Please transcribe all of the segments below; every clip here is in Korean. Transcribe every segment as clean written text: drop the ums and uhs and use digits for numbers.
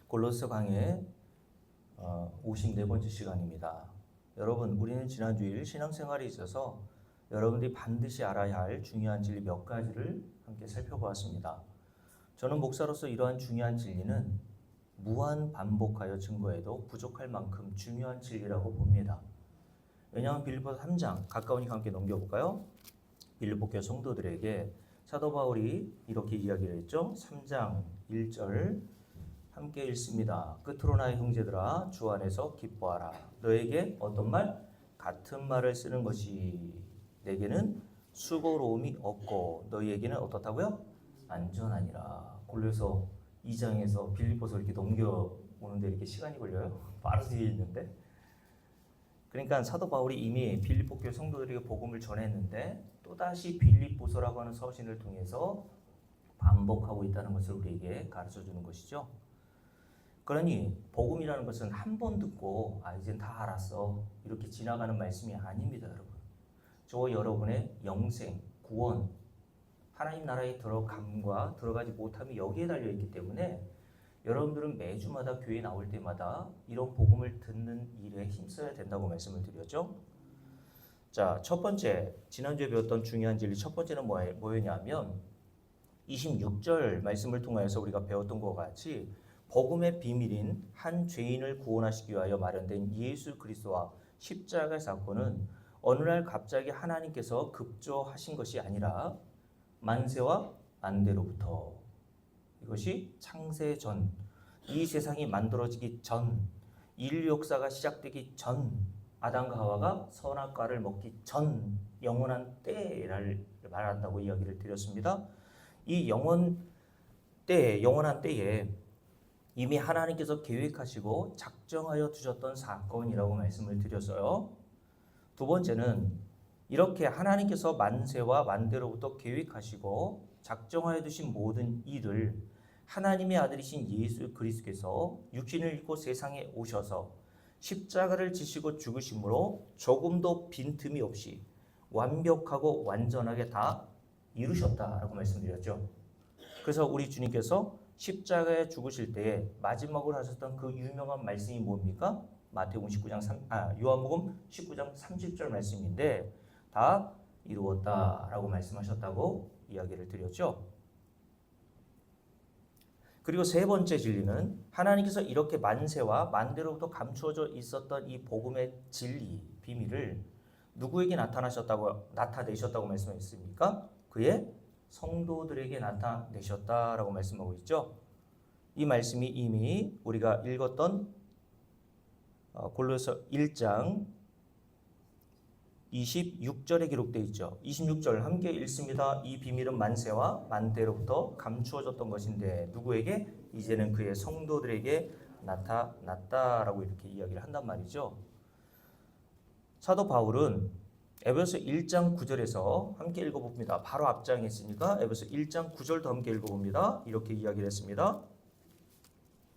골로새 강의 54번째 시간입니다. 여러분, 우리는 지난 주일 신앙생활에 있어서 여러분들이 반드시 알아야 할 중요한 진리 몇 가지를 함께 살펴보았습니다. 저는 목사로서 이러한 중요한 진리는 무한 반복하여 증거해도 부족할 만큼 중요한 진리라고 봅니다. 왜냐하면 빌립보서 3장 가까우니까 함께 넘겨볼까요? 빌립보 교회 성도들에게 사도 바울이 이렇게 이야기를 했죠. 3장 1절 함께 읽습니다. 끝으로 나의 형제들아 주 안에서 기뻐하라. 너에게 어떤 말? 같은 말을 쓰는 것이 내게는 수고로움이 없고 너희에게는 어떻다고요? 안전하니라. 골로새 2장에서 빌립보서 이렇게 넘겨오는데 이렇게 시간이 걸려요? 바로 뒤에 있는데. 그러니까 사도 바울이 이미 빌립보 교회 성도들에게 복음을 전했는데 또다시 빌립보서라고 하는 서신을 통해서 반복하고 있다는 것을 우리에게 가르쳐 주는 것이죠. 그러니 복음이라는 것은 한 번 듣고 이젠 다 알았어 이렇게 지나가는 말씀이 아닙니다. 여러분, 저와 여러분의 영생, 구원, 하나님 나라에 들어감과 들어가지 못함이 여기에 달려있기 때문에 여러분들은 매주마다 교회에 나올 때마다 이런 복음을 듣는 일에 힘써야 된다고 말씀을 드렸죠. 자, 첫 번째, 지난주에 배웠던 중요한 진리 첫 번째는 뭐였냐면 26절 말씀을 통하여서 우리가 배웠던 것과 같이 복음의 비밀인 한 죄인을 구원하시기 위하여 마련된 예수 그리스도와 십자가의 사건은 어느 날 갑자기 하나님께서 급조하신 것이 아니라 만세와 만대로부터, 이것이 창세 전, 이 세상이 만들어지기 전, 인류 역사가 시작되기 전, 아담과 하와가 선악과를 먹기 전 영원한 때를 말한다고 이야기를 드렸습니다. 이 영원한 때에 이미 하나님께서 계획하시고 작정하여 두셨던 사건이라고 말씀을 드렸어요. 두 번째는 이렇게 하나님께서 만세와 만대로부터 계획하시고 작정하여 두신 모든 일을 하나님의 아들이신 예수 그리스도께서 육신을 입고 세상에 오셔서 십자가를 지시고 죽으심으로 조금도 빈틈이 없이 완벽하고 완전하게 다 이루셨다라고 말씀드렸죠. 그래서 우리 주님께서 십자가에 죽으실 때에 마지막으로 하셨던 그 유명한 말씀이 뭡니까? 요한복음 19장 30절 말씀인데 다 이루었다라고 말씀하셨다고 이야기를 드렸죠. 그리고 세 번째 진리는 하나님께서 이렇게 만세와 만대로부터 감추어져 있었던 이 복음의 진리, 비밀을 누구에게 나타내셨다고 말씀하셨습니까? 그의 성도들에게 나타내셨다라고 말씀하고 있죠. 이 말씀이 이미 우리가 읽었던 골로새 1장 26절에 기록되어 있죠. 26절 함께 읽습니다. 이 비밀은 만세와 만대로부터 감추어졌던 것인데 누구에게? 이제는 그의 성도들에게 나타났다라고 이렇게 이야기를 한단 말이죠. 사도 바울은 에베소 1장 9절에서 함께 읽어봅니다. 바로 앞장에 있으니까 에베소 1장 9절도 함께 읽어봅니다. 이렇게 이야기를 했습니다.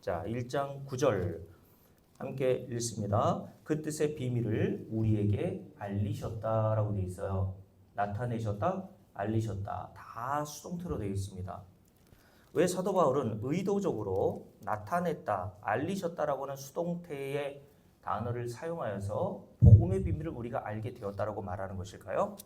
자, 1장 9절 함께 읽습니다. 그 뜻의 비밀을 우리에게 알리셨다라고 되어 있어요. 나타내셨다, 알리셨다, 다 수동태로 되어 있습니다. 왜 사도 바울은 의도적으로 나타냈다, 알리셨다라고 하는 수동태의 단어를 사용하여서 복음의 비밀을 우리가 알게 되었다라고 말하는 것일까요?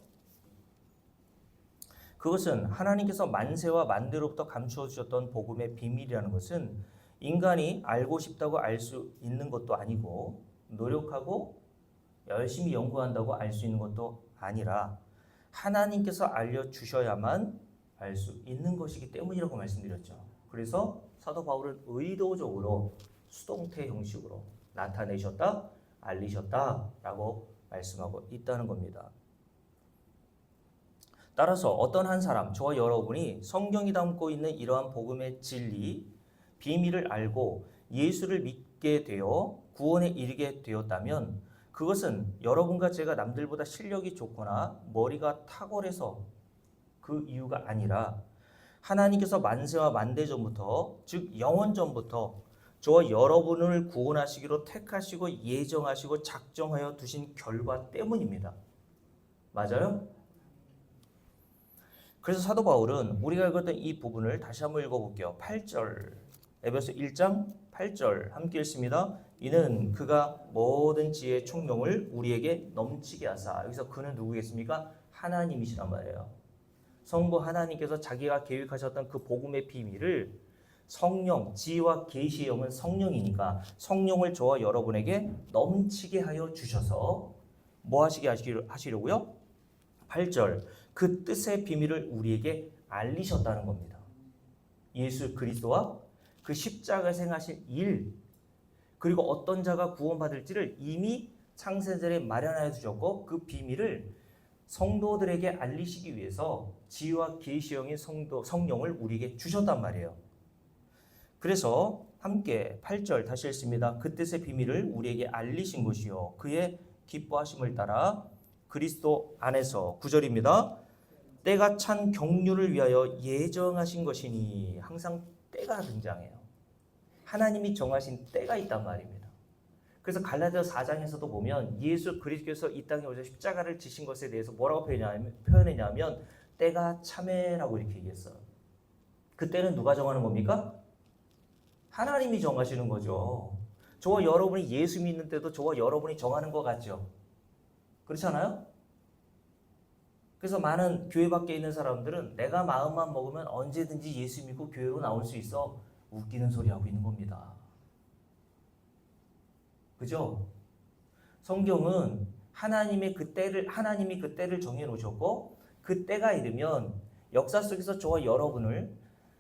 그것은 하나님께서 만세와 만대로부터 감추어 주셨던 복음의 비밀이라는 것은 인간이 알고 싶다고 알 수 있는 것도 아니고 노력하고 열심히 연구한다고 알 수 있는 것도 아니라 하나님께서 알려주셔야만 알 수 있는 것이기 때문이라고 말씀드렸죠. 그래서 사도 바울은 의도적으로 수동태 형식으로 나타내셨다, 알리셨다라고 말씀하고 있다는 겁니다. 따라서 어떤 한 사람, 저와 여러분이 성경이 담고 있는 이러한 복음의 진리, 비밀을 알고 예수를 믿게 되어 구원에 이르게 되었다면 그것은 여러분과 제가 남들보다 실력이 좋거나 머리가 탁월해서 그 이유가 아니라 하나님께서 만세와 만대전부터, 즉 영원전부터 저와 여러분을 구원하시기로 택하시고 예정하시고 작정하여 두신 결과 때문입니다. 맞아요? 그래서 사도 바울은 우리가 읽었던 이 부분을 다시 한번 읽어볼게요. 8절 에베소 1장 8절 함께 읽습니다. 이는 그가 모든 지혜의 총명을 우리에게 넘치게 하사. 여기서 그는 누구겠습니까? 하나님이시란 말이에요. 성부 하나님께서 자기가 계획하셨던 그 복음의 비밀을 성령, 지혜와 계시의 영은 성령이니까 성령을 저와 여러분에게 넘치게 하여 주셔서 뭐 하시게 하시려고요? 8절 그 뜻의 비밀을 우리에게 알리셨다는 겁니다. 예수 그리스도와 그 십자가에서 행하신 일, 그리고 어떤 자가 구원받을지를 이미 창세전에 마련하여 주셨고 그 비밀을 성도들에게 알리시기 위해서 지혜와 계시의 영인 성령을 우리에게 주셨단 말이에요. 그래서 함께 8절 다시 읽습니다. 그 뜻의 비밀을 우리에게 알리신 것이요 그의 기뻐하심을 따라 그리스도 안에서 9절입니다. 때가 찬 경륜을 위하여 예정하신 것이니. 항상 때가 등장해요. 하나님이 정하신 때가 있단 말입니다. 그래서 갈라디아서 4장에서도 보면 예수 그리스도께서 이 땅에 오셔서 십자가를 지신 것에 대해서 뭐라고 표현했냐면 때가 참해라고 이렇게 얘기했어요. 그때는 누가 정하는 겁니까? 하나님이 정하시는 거죠. 저와 여러분이 예수 믿는 때도 저와 여러분이 정하는 것 같죠. 그렇지 않아요? 그래서 많은 교회 밖에 있는 사람들은 내가 마음만 먹으면 언제든지 예수 믿고 교회로 나올 수 있어. 웃기는 소리 하고 있는 겁니다. 그죠? 성경은 하나님이 그 때를 정해 놓으셨고 그 때가 이르면 역사 속에서 저와 여러분을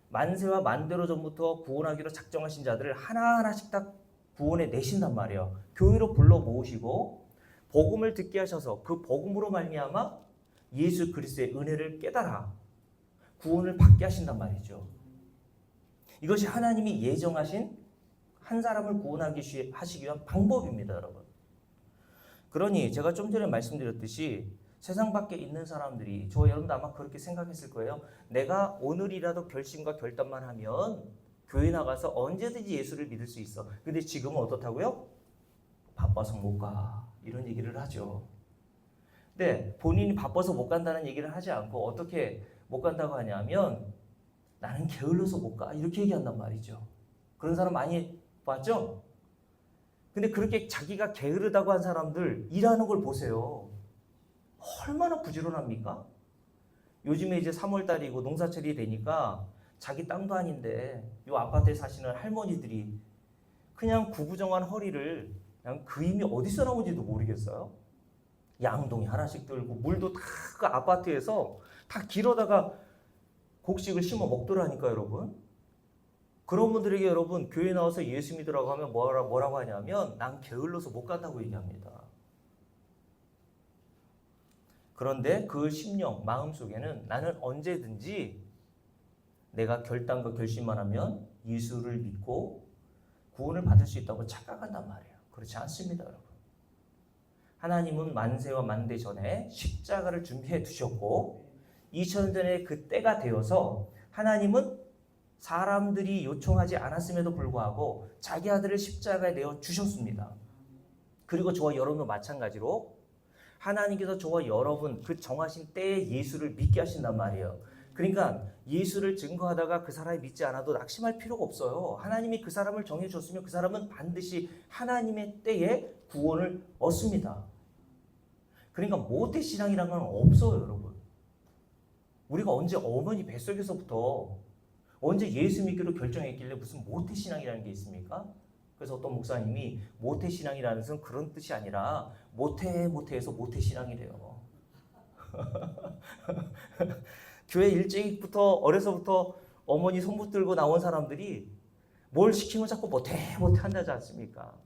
만세와 만대로 전부터 구원하기로 작정하신 자들을 하나하나씩 다 구원해 내신단 말이에요. 교회로 불러 모으시고 복음을 듣게 하셔서 그 복음으로 말미암아 예수 그리스도의 은혜를 깨달아 구원을 받게 하신단 말이죠. 이것이 하나님이 예정하신 한 사람을 구원하기 하시기 위한 방법입니다, 여러분. 그러니 제가 좀 전에 말씀드렸듯이 세상 밖에 있는 사람들이 저와 여러분도 아마 그렇게 생각했을 거예요. 내가 오늘이라도 결심과 결단만 하면 교회 나가서 언제든지 예수를 믿을 수 있어. 근데 지금은 어떻다고요? 바빠서 못 가. 이런 얘기를 하죠. 근데 본인이 바빠서 못 간다는 얘기를 하지 않고 어떻게 못 간다고 하냐면 나는 게을러서 못 가. 이렇게 얘기한단 말이죠. 그런 사람 많이 봤죠? 근데 그렇게 자기가 게으르다고 한 사람들 일하는 걸 보세요. 얼마나 부지런합니까? 요즘에 이제 3월달이고 농사철이 되니까 자기 땅도 아닌데 요 아파트에 사시는 할머니들이 그냥 구부정한 허리를 그냥 그 힘이 어디서 나오는지도 모르겠어요. 양동이 하나씩 들고 물도 다 그 아파트에서 다 길어다가 곡식을 심어 먹더라니까 여러분. 그런 분들에게 여러분 교회 나와서 예수 믿으라고 하면 뭐라고 하냐면 난 게을러서 못 간다고 얘기합니다. 그런데 그 심령 마음속에는 나는 언제든지 내가 결단과 결심만 하면 예수를 믿고 구원을 받을 수 있다고 착각한단 말이에요. 그렇지 않습니다, 여러분. 하나님은 만세와 만대 전에 십자가를 준비해 두셨고 2000년 전에 그 때가 되어서 하나님은 사람들이 요청하지 않았음에도 불구하고 자기 아들을 십자가에 내어 주셨습니다. 그리고 저와 여러분도 마찬가지로 하나님께서 저와 여러분 그 정하신 때에 예수를 믿게 하신단 말이에요. 그러니까 예수를 증거하다가 그 사람이 믿지 않아도 낙심할 필요가 없어요. 하나님이 그 사람을 정해줬으면 그 사람은 반드시 하나님의 때에 구원을 얻습니다. 그러니까 모태신앙이라는 건 없어요, 여러분. 우리가 언제 어머니 뱃속에서부터 언제 예수 믿기로 결정했길래 무슨 모태신앙이라는 게 있습니까? 그래서 어떤 목사님이 모태신앙이라는 것은 그런 뜻이 아니라 모태에서 모태신앙이래요. 교회 일찍부터 어려서부터 어머니 손 붙들고 나온 사람들이 뭘 시키면 자꾸 모태 한다지 않습니까?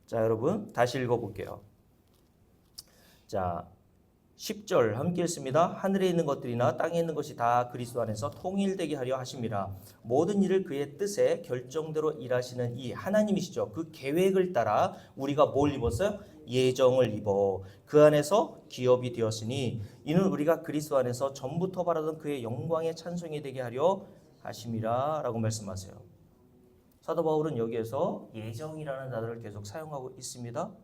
자, 여러분 다시 읽어볼게요. 자, 10절 함께 읽습니다. 하늘에 있는 것들이나 땅에 있는 것이 다 그리스도 안에서 통일되게 하려 하심이라. 모든 일을 그의 뜻에 결정대로 일하시는 이 하나님이시죠. 그 계획을 따라 우리가 뭘 입었어요? 예정을 입어 그 안에서 기업이 되었으니 이는 우리가 그리스도 안에서 전부터 바라던 그의 영광의 찬송이 되게 하려 하심이라 라고 말씀하세요. 사도 바울은 여기에서 예정이라는 단어를 계속 사용하고 있습니다.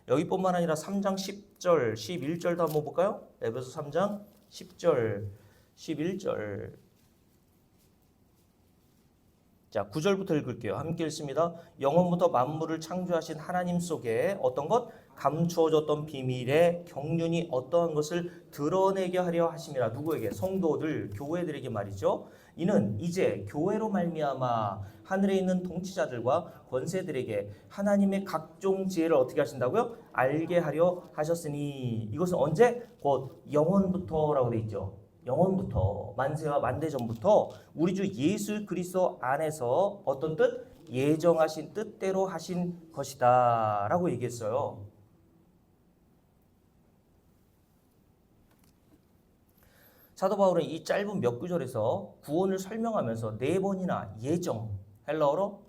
여기뿐만 아니라 3장 10절, 11절도 한번 볼까요? 에베소 3장 10절, 11절. 자, 9절부터 읽을게요. 함께 읽습니다. 영원부터 만물을 창조하신 하나님 속에 어떤 것? 감추어졌던 비밀의 경륜이 어떠한 것을 드러내게 하려 하심이라. 누구에게? 성도들, 교회들에게 말이죠. 이는 이제 교회로 말미암아 하늘에 있는 통치자들과 권세들에게 하나님의 각종 지혜를 어떻게 하신다고요? 알게 하려 하셨으니. 이것은 언제? 곧 영원부터라고 돼 있죠. 영원부터, 만세와 만대 전부터 우리 주 예수 그리스도 안에서 어떤 뜻? 예정하신 뜻대로 하신 것이다 라고 얘기했어요. 사도 바울은 이 짧은 몇 구절에서 구원을 설명하면서 4번이나 예정, 헬라어로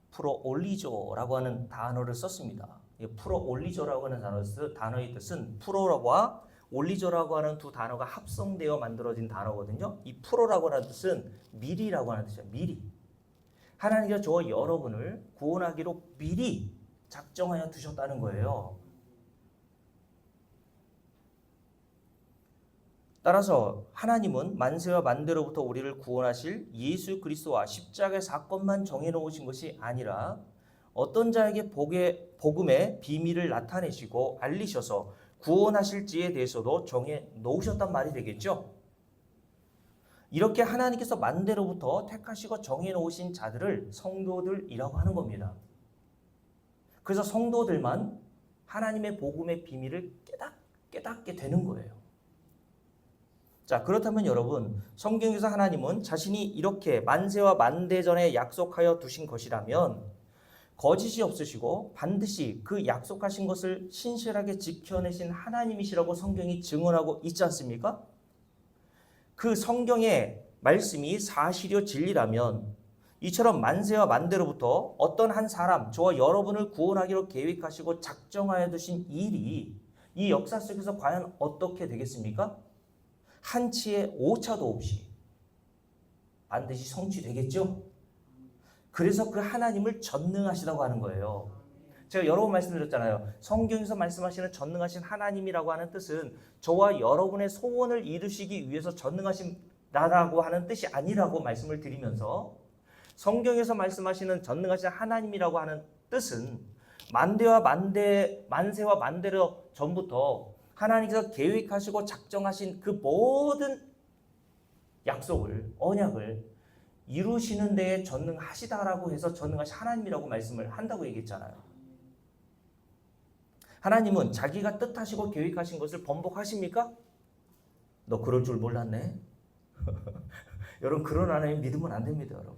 프로올리조라고 하는 단어를 썼습니다. 프로올리조라고 하는 단어의 뜻은 프로라고 올리조라고 하는 두 단어가 합성되어 만들어진 단어거든요. 이 프로라고 하는 뜻은 미리라고 하는 뜻이에요. 미리. 하나님께서 저와 여러분을 구원하기로 미리 작정하여 두셨다는 거예요. 따라서 하나님은 만세와 만대로부터 우리를 구원하실 예수 그리스도와 십자가의 사건만 정해놓으신 것이 아니라 어떤 자에게 복음의 비밀을 나타내시고 알리셔서 구원하실지에 대해서도 정해 놓으셨단 말이 되겠죠. 이렇게 하나님께서 만대로부터 택하시고 정해 놓으신 자들을 성도들이라고 하는 겁니다. 그래서 성도들만 하나님의 복음의 비밀을 깨닫게 되는 거예요. 자, 그렇다면 여러분, 성경에서 하나님은 자신이 이렇게 만세와 만대전에 약속하여 두신 것이라면 거짓이 없으시고 반드시 그 약속하신 것을 신실하게 지켜내신 하나님이시라고 성경이 증언하고 있지 않습니까? 그 성경의 말씀이 사실이요 진리라면 이처럼 만세와 만대로부터 어떤 한 사람, 저와 여러분을 구원하기로 계획하시고 작정하여 두신 일이 이 역사 속에서 과연 어떻게 되겠습니까? 한치의 오차도 없이 반드시 성취되겠죠? 그래서 그 하나님을 전능하시다고 하는 거예요. 제가 여러 번 말씀드렸잖아요. 성경에서 말씀하시는 전능하신 하나님이라고 하는 뜻은 저와 여러분의 소원을 이루시기 위해서 전능하신 나라고 하는 뜻이 아니라고 말씀을 드리면서 성경에서 말씀하시는 전능하신 하나님이라고 하는 뜻은 만세와 만대로 전부터 하나님께서 계획하시고 작정하신 그 모든 약속을, 언약을 이루시는 데에 전능하시다라고 해서 전능하신 하나님이라고 말씀을 한다고 얘기했잖아요. 하나님은 자기가 뜻하시고 계획하신 것을 번복하십니까? 너 그럴 줄 몰랐네. 여러분, 그런 하나님 믿으면 안 됩니다. 여러분,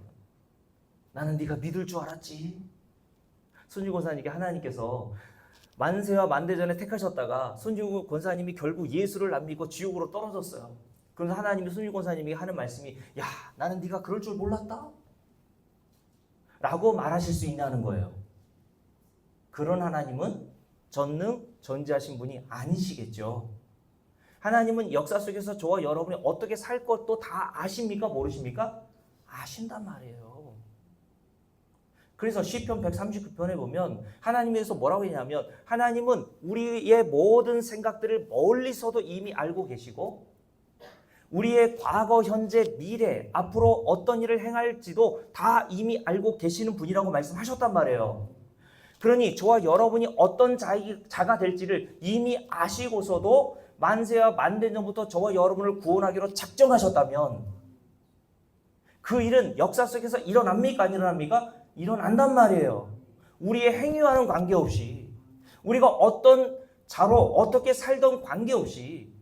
나는 네가 믿을 줄 알았지. 손주 권사님께 하나님께서 만세와 만대전에 택하셨다가 손주 권사님이 결국 예수를 안 믿고 지옥으로 떨어졌어요. 그래서 하나님이 손주 권사님에게 하는 말씀이, 야, 나는 네가 그럴 줄 몰랐다 라고 말하실 수 있냐는 거예요. 그런 하나님은 전지하신 분이 아니시겠죠. 하나님은 역사 속에서 저와 여러분이 어떻게 살 것도 다 아십니까? 모르십니까? 아신단 말이에요. 그래서 시편 139편에 보면 하나님에 대해서 뭐라고 했냐면 하나님은 우리의 모든 생각들을 멀리서도 이미 알고 계시고 우리의 과거, 현재, 미래, 앞으로 어떤 일을 행할지도 다 이미 알고 계시는 분이라고 말씀하셨단 말이에요. 그러니 저와 여러분이 어떤 자가 될지를 이미 아시고서도 만세와 만대 전부터 저와 여러분을 구원하기로 작정하셨다면 그 일은 역사 속에서 일어납니까? 안 일어납니까? 일어난단 말이에요. 우리의 행위와는 관계없이 우리가 어떤 자로 어떻게 살던 관계없이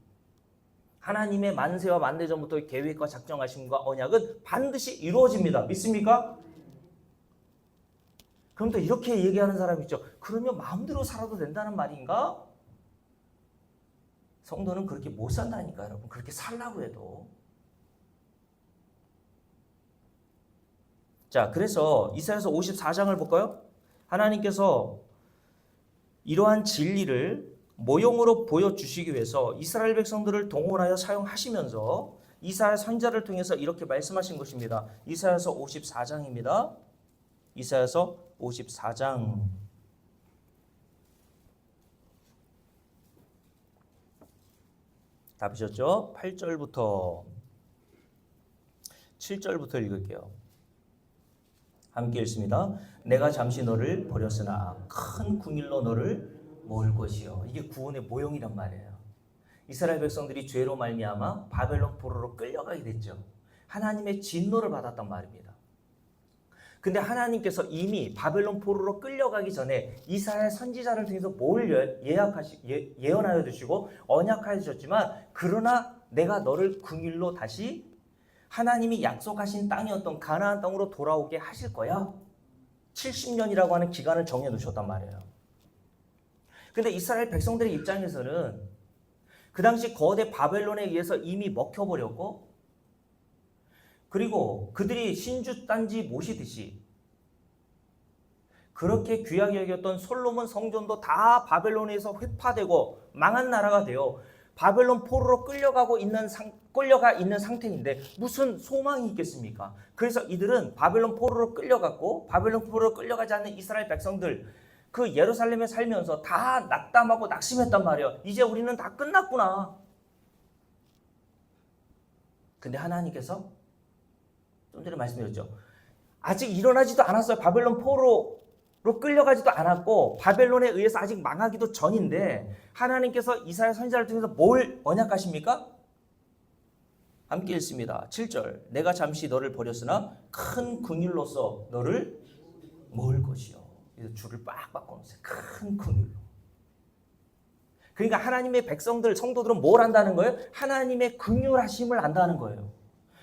하나님의 만세와 만대 전부터 계획과 작정하심과 언약은 반드시 이루어집니다. 믿습니까? 그럼 또 이렇게 얘기하는 사람이 있죠. 그러면 마음대로 살아도 된다는 말인가? 성도는 그렇게 못 산다니까 여러분. 그렇게 살라고 해도. 자, 그래서 이사야서 54장을 볼까요? 하나님께서 이러한 진리를 모형으로 보여주시기 위해서 이스라엘 백성들을 동원하여 사용하시면서 이사야 선지자를 통해서 이렇게 말씀하신 것입니다. 이사야서 54장입니다. 이사야서 54장 다 보셨죠? 8절부터 7절부터 읽을게요. 함께 읽습니다. 내가 잠시 너를 버렸으나 큰 궁일로 너를 모을 것이요. 이게 구원의 모형이란 말이에요. 이스라엘 백성들이 죄로 말미암아 바벨론 포로로 끌려가게 됐죠. 하나님의 진노를 받았단 말입니다. 근데 하나님께서 이미 바벨론 포로로 끌려가기 전에 이사야 선지자를 통해서 뭘 예언하여 주시고 언약하여 주셨지만, 그러나 내가 너를 긍휼로 다시 하나님이 약속하신 땅이었던 가나안 땅으로 돌아오게 하실 거야. 70년이라고 하는 기간을 정해 놓으셨단 말이에요. 근데 이스라엘 백성들의 입장에서는 그 당시 거대 바벨론에 의해서 이미 먹혀버렸고, 그리고 그들이 신주단지 모시듯이 그렇게 귀하게 여겼던 솔로몬 성전도 다 바벨론에서 회파되고 망한 나라가 되어 바벨론 포로로 끌려가 있는 상태인데 무슨 소망이 있겠습니까? 그래서 이들은 바벨론 포로로 끌려갔고, 바벨론 포로로 끌려가지 않는 이스라엘 백성들, 그 예루살렘에 살면서 다 낙담하고 낙심했단 말이에요. 이제 우리는 다 끝났구나. 근데 하나님께서 좀 전에 말씀드렸죠. 아직 일어나지도 않았어요. 바벨론 포로로 끌려가지도 않았고 바벨론에 의해서 아직 망하기도 전인데 하나님께서 이사야 선지자를 통해서 뭘 언약하십니까? 함께 읽습니다. 7절. 내가 잠시 너를 버렸으나 큰 긍휼로서 너를 모을 것이요. 줄을 빡빡 꺼놓으세요. 큰 긍휼로. 그러니까 하나님의 백성들, 성도들은 뭘 안다는 거예요? 하나님의 긍휼하심을 안다는 거예요.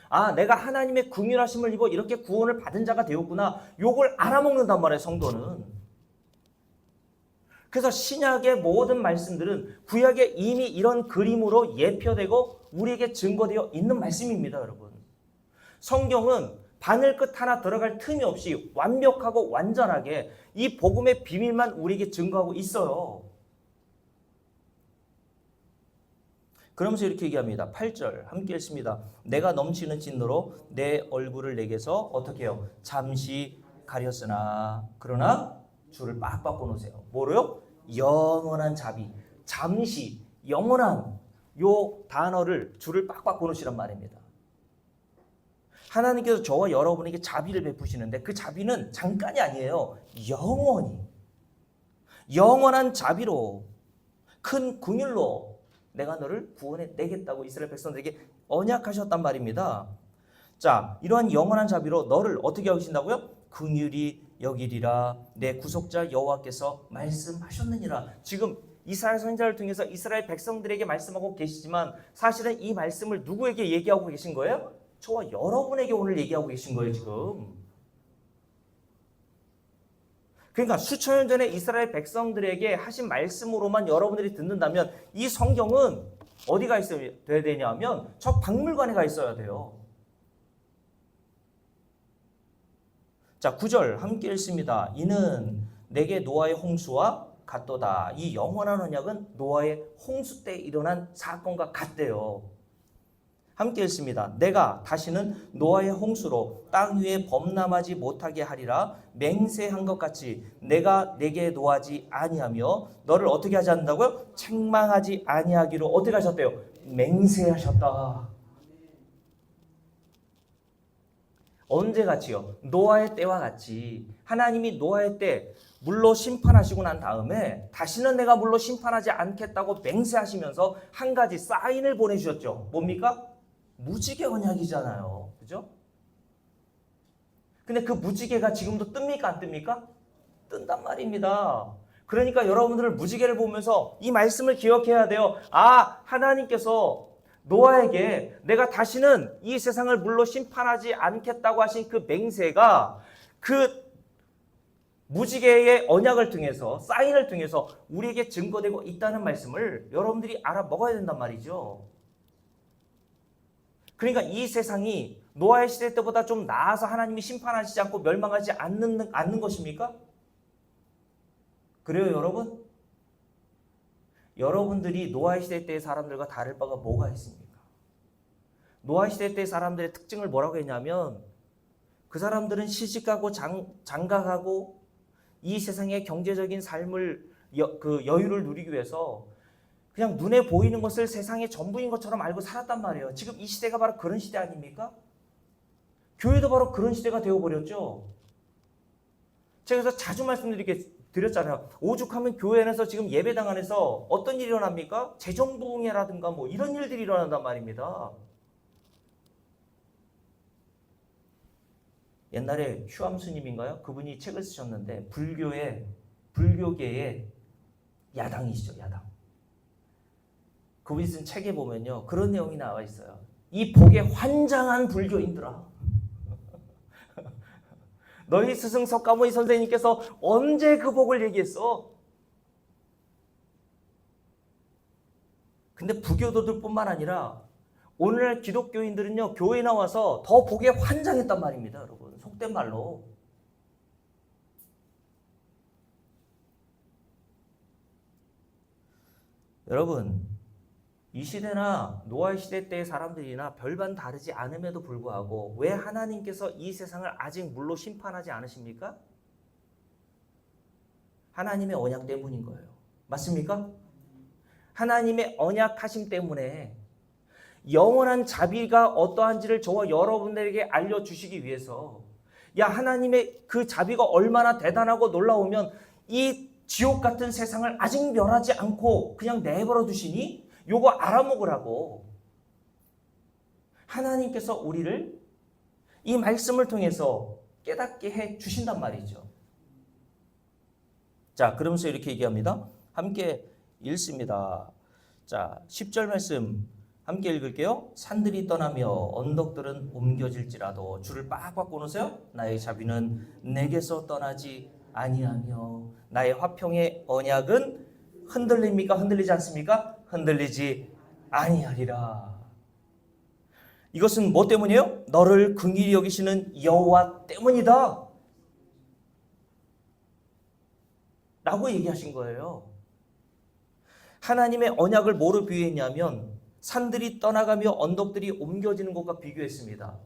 아, 내가 하나님의 긍휼하심을 입어 이렇게 구원을 받은 자가 되었구나. 요걸 알아먹는단 말이에요, 성도는. 그래서 신약의 모든 말씀들은 구약에 이미 이런 그림으로 예표되고 우리에게 증거되어 있는 말씀입니다, 여러분. 성경은 바늘 끝 하나 들어갈 틈이 없이 완벽하고 완전하게 이 복음의 비밀만 우리에게 증거하고 있어요. 그러면서 이렇게 얘기합니다. 8절 함께 읽습니다. 내가 넘치는 진노로 내 얼굴을 내게서 어떻게 해요? 잠시 가렸으나 그러나 줄을 빡빡 꺼놓으세요. 뭐로요? 영원한 자비. 잠시, 영원한 요 단어를 줄을 빡빡 꺼놓으시란 말입니다. 하나님께서 저와 여러분에게 자비를 베푸시는데 그 자비는 잠깐이 아니에요. 영원한 자비로, 큰 긍휼로 내가 너를 구원해 내겠다고 이스라엘 백성들에게 언약하셨단 말입니다. 자, 이러한 영원한 자비로 너를 어떻게 하신다고요? 긍휼히 여기리라 내 구속자 여호와께서 말씀하셨느니라. 지금 이사야 선지자를 통해서 이스라엘 백성들에게 말씀하고 계시지만 사실은 이 말씀을 누구에게 얘기하고 계신 거예요? 저와 여러분에게 오늘 얘기하고 계신 거예요, 지금. 그러니까 수천 년 전에 이스라엘 백성들에게 하신 말씀으로만 여러분들이 듣는다면 이 성경은 어디가 있어야 되냐면 저 박물관에 가 있어야 돼요. 자, 9절 함께 읽습니다. 이는 내게 노아의 홍수와 같도다. 이 영원한 언약은 노아의 홍수 때 일어난 사건과 같대요. 함께 읽습니다. 내가 다시는 노아의 홍수로 땅 위에 범람하지 못하게 하리라. 맹세한 것 같이 내가 내게 노하지 아니하며 너를 어떻게 하지 않는다고요? 책망하지 아니하기로 어떻게 하셨대요? 맹세하셨다. 언제 같이요? 노아의 때와 같이 하나님이 노아의 때 물로 심판하시고 난 다음에 다시는 내가 물로 심판하지 않겠다고 맹세하시면서 한 가지 사인을 보내주셨죠. 뭡니까? 무지개 언약이잖아요. 그죠? 근데 그 무지개가 지금도 뜹니까? 안 뜹니까? 뜬단 말입니다. 그러니까 여러분들을 무지개를 보면서 이 말씀을 기억해야 돼요. 아, 하나님께서 노아에게 내가 다시는 이 세상을 물로 심판하지 않겠다고 하신 그 맹세가 그 무지개의 언약을 통해서, 사인을 통해서 우리에게 증거되고 있다는 말씀을 여러분들이 알아먹어야 된단 말이죠. 그러니까 이 세상이 노아의 시대 때보다 좀 나아서 하나님이 심판하시지 않고 멸망하지 않는 것입니까? 그래요, 여러분? 여러분들이 노아의 시대 때의 사람들과 다를 바가 뭐가 있습니까? 노아의 시대 때의 사람들의 특징을 뭐라고 했냐면 그 사람들은 시집가고 장가가고 이 세상의 경제적인 삶을 여유를 누리기 위해서 그냥 눈에 보이는 것을 세상의 전부인 것처럼 알고 살았단 말이에요. 지금 이 시대가 바로 그런 시대 아닙니까? 교회도 바로 그런 시대가 되어버렸죠. 제가 그래서 자주 말씀드렸잖아요. 오죽하면 교회 안에서 지금 예배당 안에서 어떤 일이 일어납니까? 재정부흥회라든가 뭐 이런 일들이 일어난단 말입니다. 옛날에 휴암 스님인가요? 그분이 책을 쓰셨는데 불교계의 야당이시죠, 야당. 그분이 쓴 책에 보면요, 그런 내용이 나와 있어요. 이 복에 환장한 불교인들아, 너희 스승 석가모니 선생님께서 언제 그 복을 얘기했어? 근데 부교도들뿐만 아니라 오늘날 기독교인들은요, 교회 나와서 더 복에 환장했단 말입니다, 여러분. 속된 말로. 여러분, 이 시대나 노아의 시대 때의 사람들이나 별반 다르지 않음에도 불구하고 왜 하나님께서 이 세상을 아직 물로 심판하지 않으십니까? 하나님의 언약 때문인 거예요. 맞습니까? 하나님의 언약하심 때문에 영원한 자비가 어떠한지를 저와 여러분들에게 알려주시기 위해서, 야, 하나님의 그 자비가 얼마나 대단하고 놀라우면 이 지옥 같은 세상을 아직 멸하지 않고 그냥 내버려 두시니 요거 알아먹으라고 하나님께서 우리를 이 말씀을 통해서 깨닫게 해 주신단 말이죠. 자, 그러면서 이렇게 얘기합니다. 함께 읽습니다. 자, 10절 말씀 함께 읽을게요. 산들이 떠나며 언덕들은 옮겨질지라도, 줄을 빡빡 끊으세요. 나의 자비는 내게서 떠나지 아니하며 나의 화평의 언약은 흔들립니까? 흔들리지 않습니까? 흔들리지 아니하리라. 이것은 뭐 때문이에요? 너를 긍휼히 여기시는 여호와 때문이다 라고 얘기하신 거예요. 하나님의 언약을 뭐로 비유했냐면 산들이 떠나가며 언덕들이 옮겨지는 것과 비교했습니다.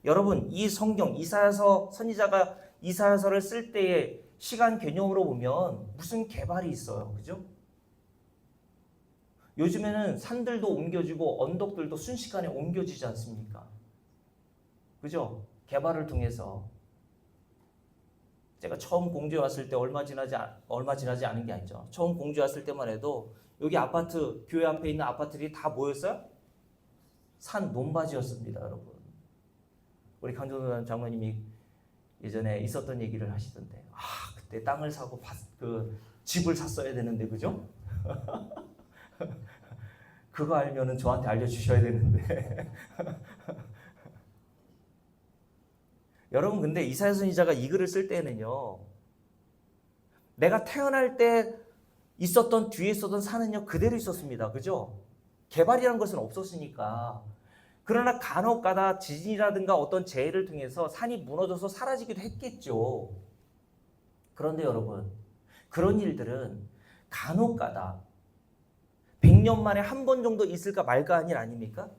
여러분, 이 성경 이사야서 선지자가 이사야서를 쓸 때의 시간 개념으로 보면 무슨 개발이 있어요. 그죠? 요즘에는 산들도 옮겨지고 언덕들도 순식간에 옮겨지지 않습니까? 그죠? 개발을 통해서. 제가 처음 공주에 왔을 때 얼마 지나지 않은 게 아니죠. 처음 공주에 왔을 때만 해도 여기 아파트, 교회 앞에 있는 아파트들이 다 뭐였어요? 산 논바지였습니다, 여러분. 우리 강정도 장로님이 예전에 있었던 얘기를 하시던데, 그때 땅을 사고 집을 샀어야 되는데, 그죠? 그거 알면은 저한테 알려주셔야 되는데. 여러분, 근데 이사야 선지자가 이 글을 쓸 때는요, 내가 태어날 때 있었던 뒤에 있었던 산은요 그대로 있었습니다. 그죠? 개발이라는 것은 없었으니까. 그러나 간혹가다 지진이라든가 어떤 재해를 통해서 산이 무너져서 사라지기도 했겠죠. 그런데 여러분, 그런 일들은 간혹가다 100년 만에 한 번 정도 있을까 말까 한 일 아닙니까?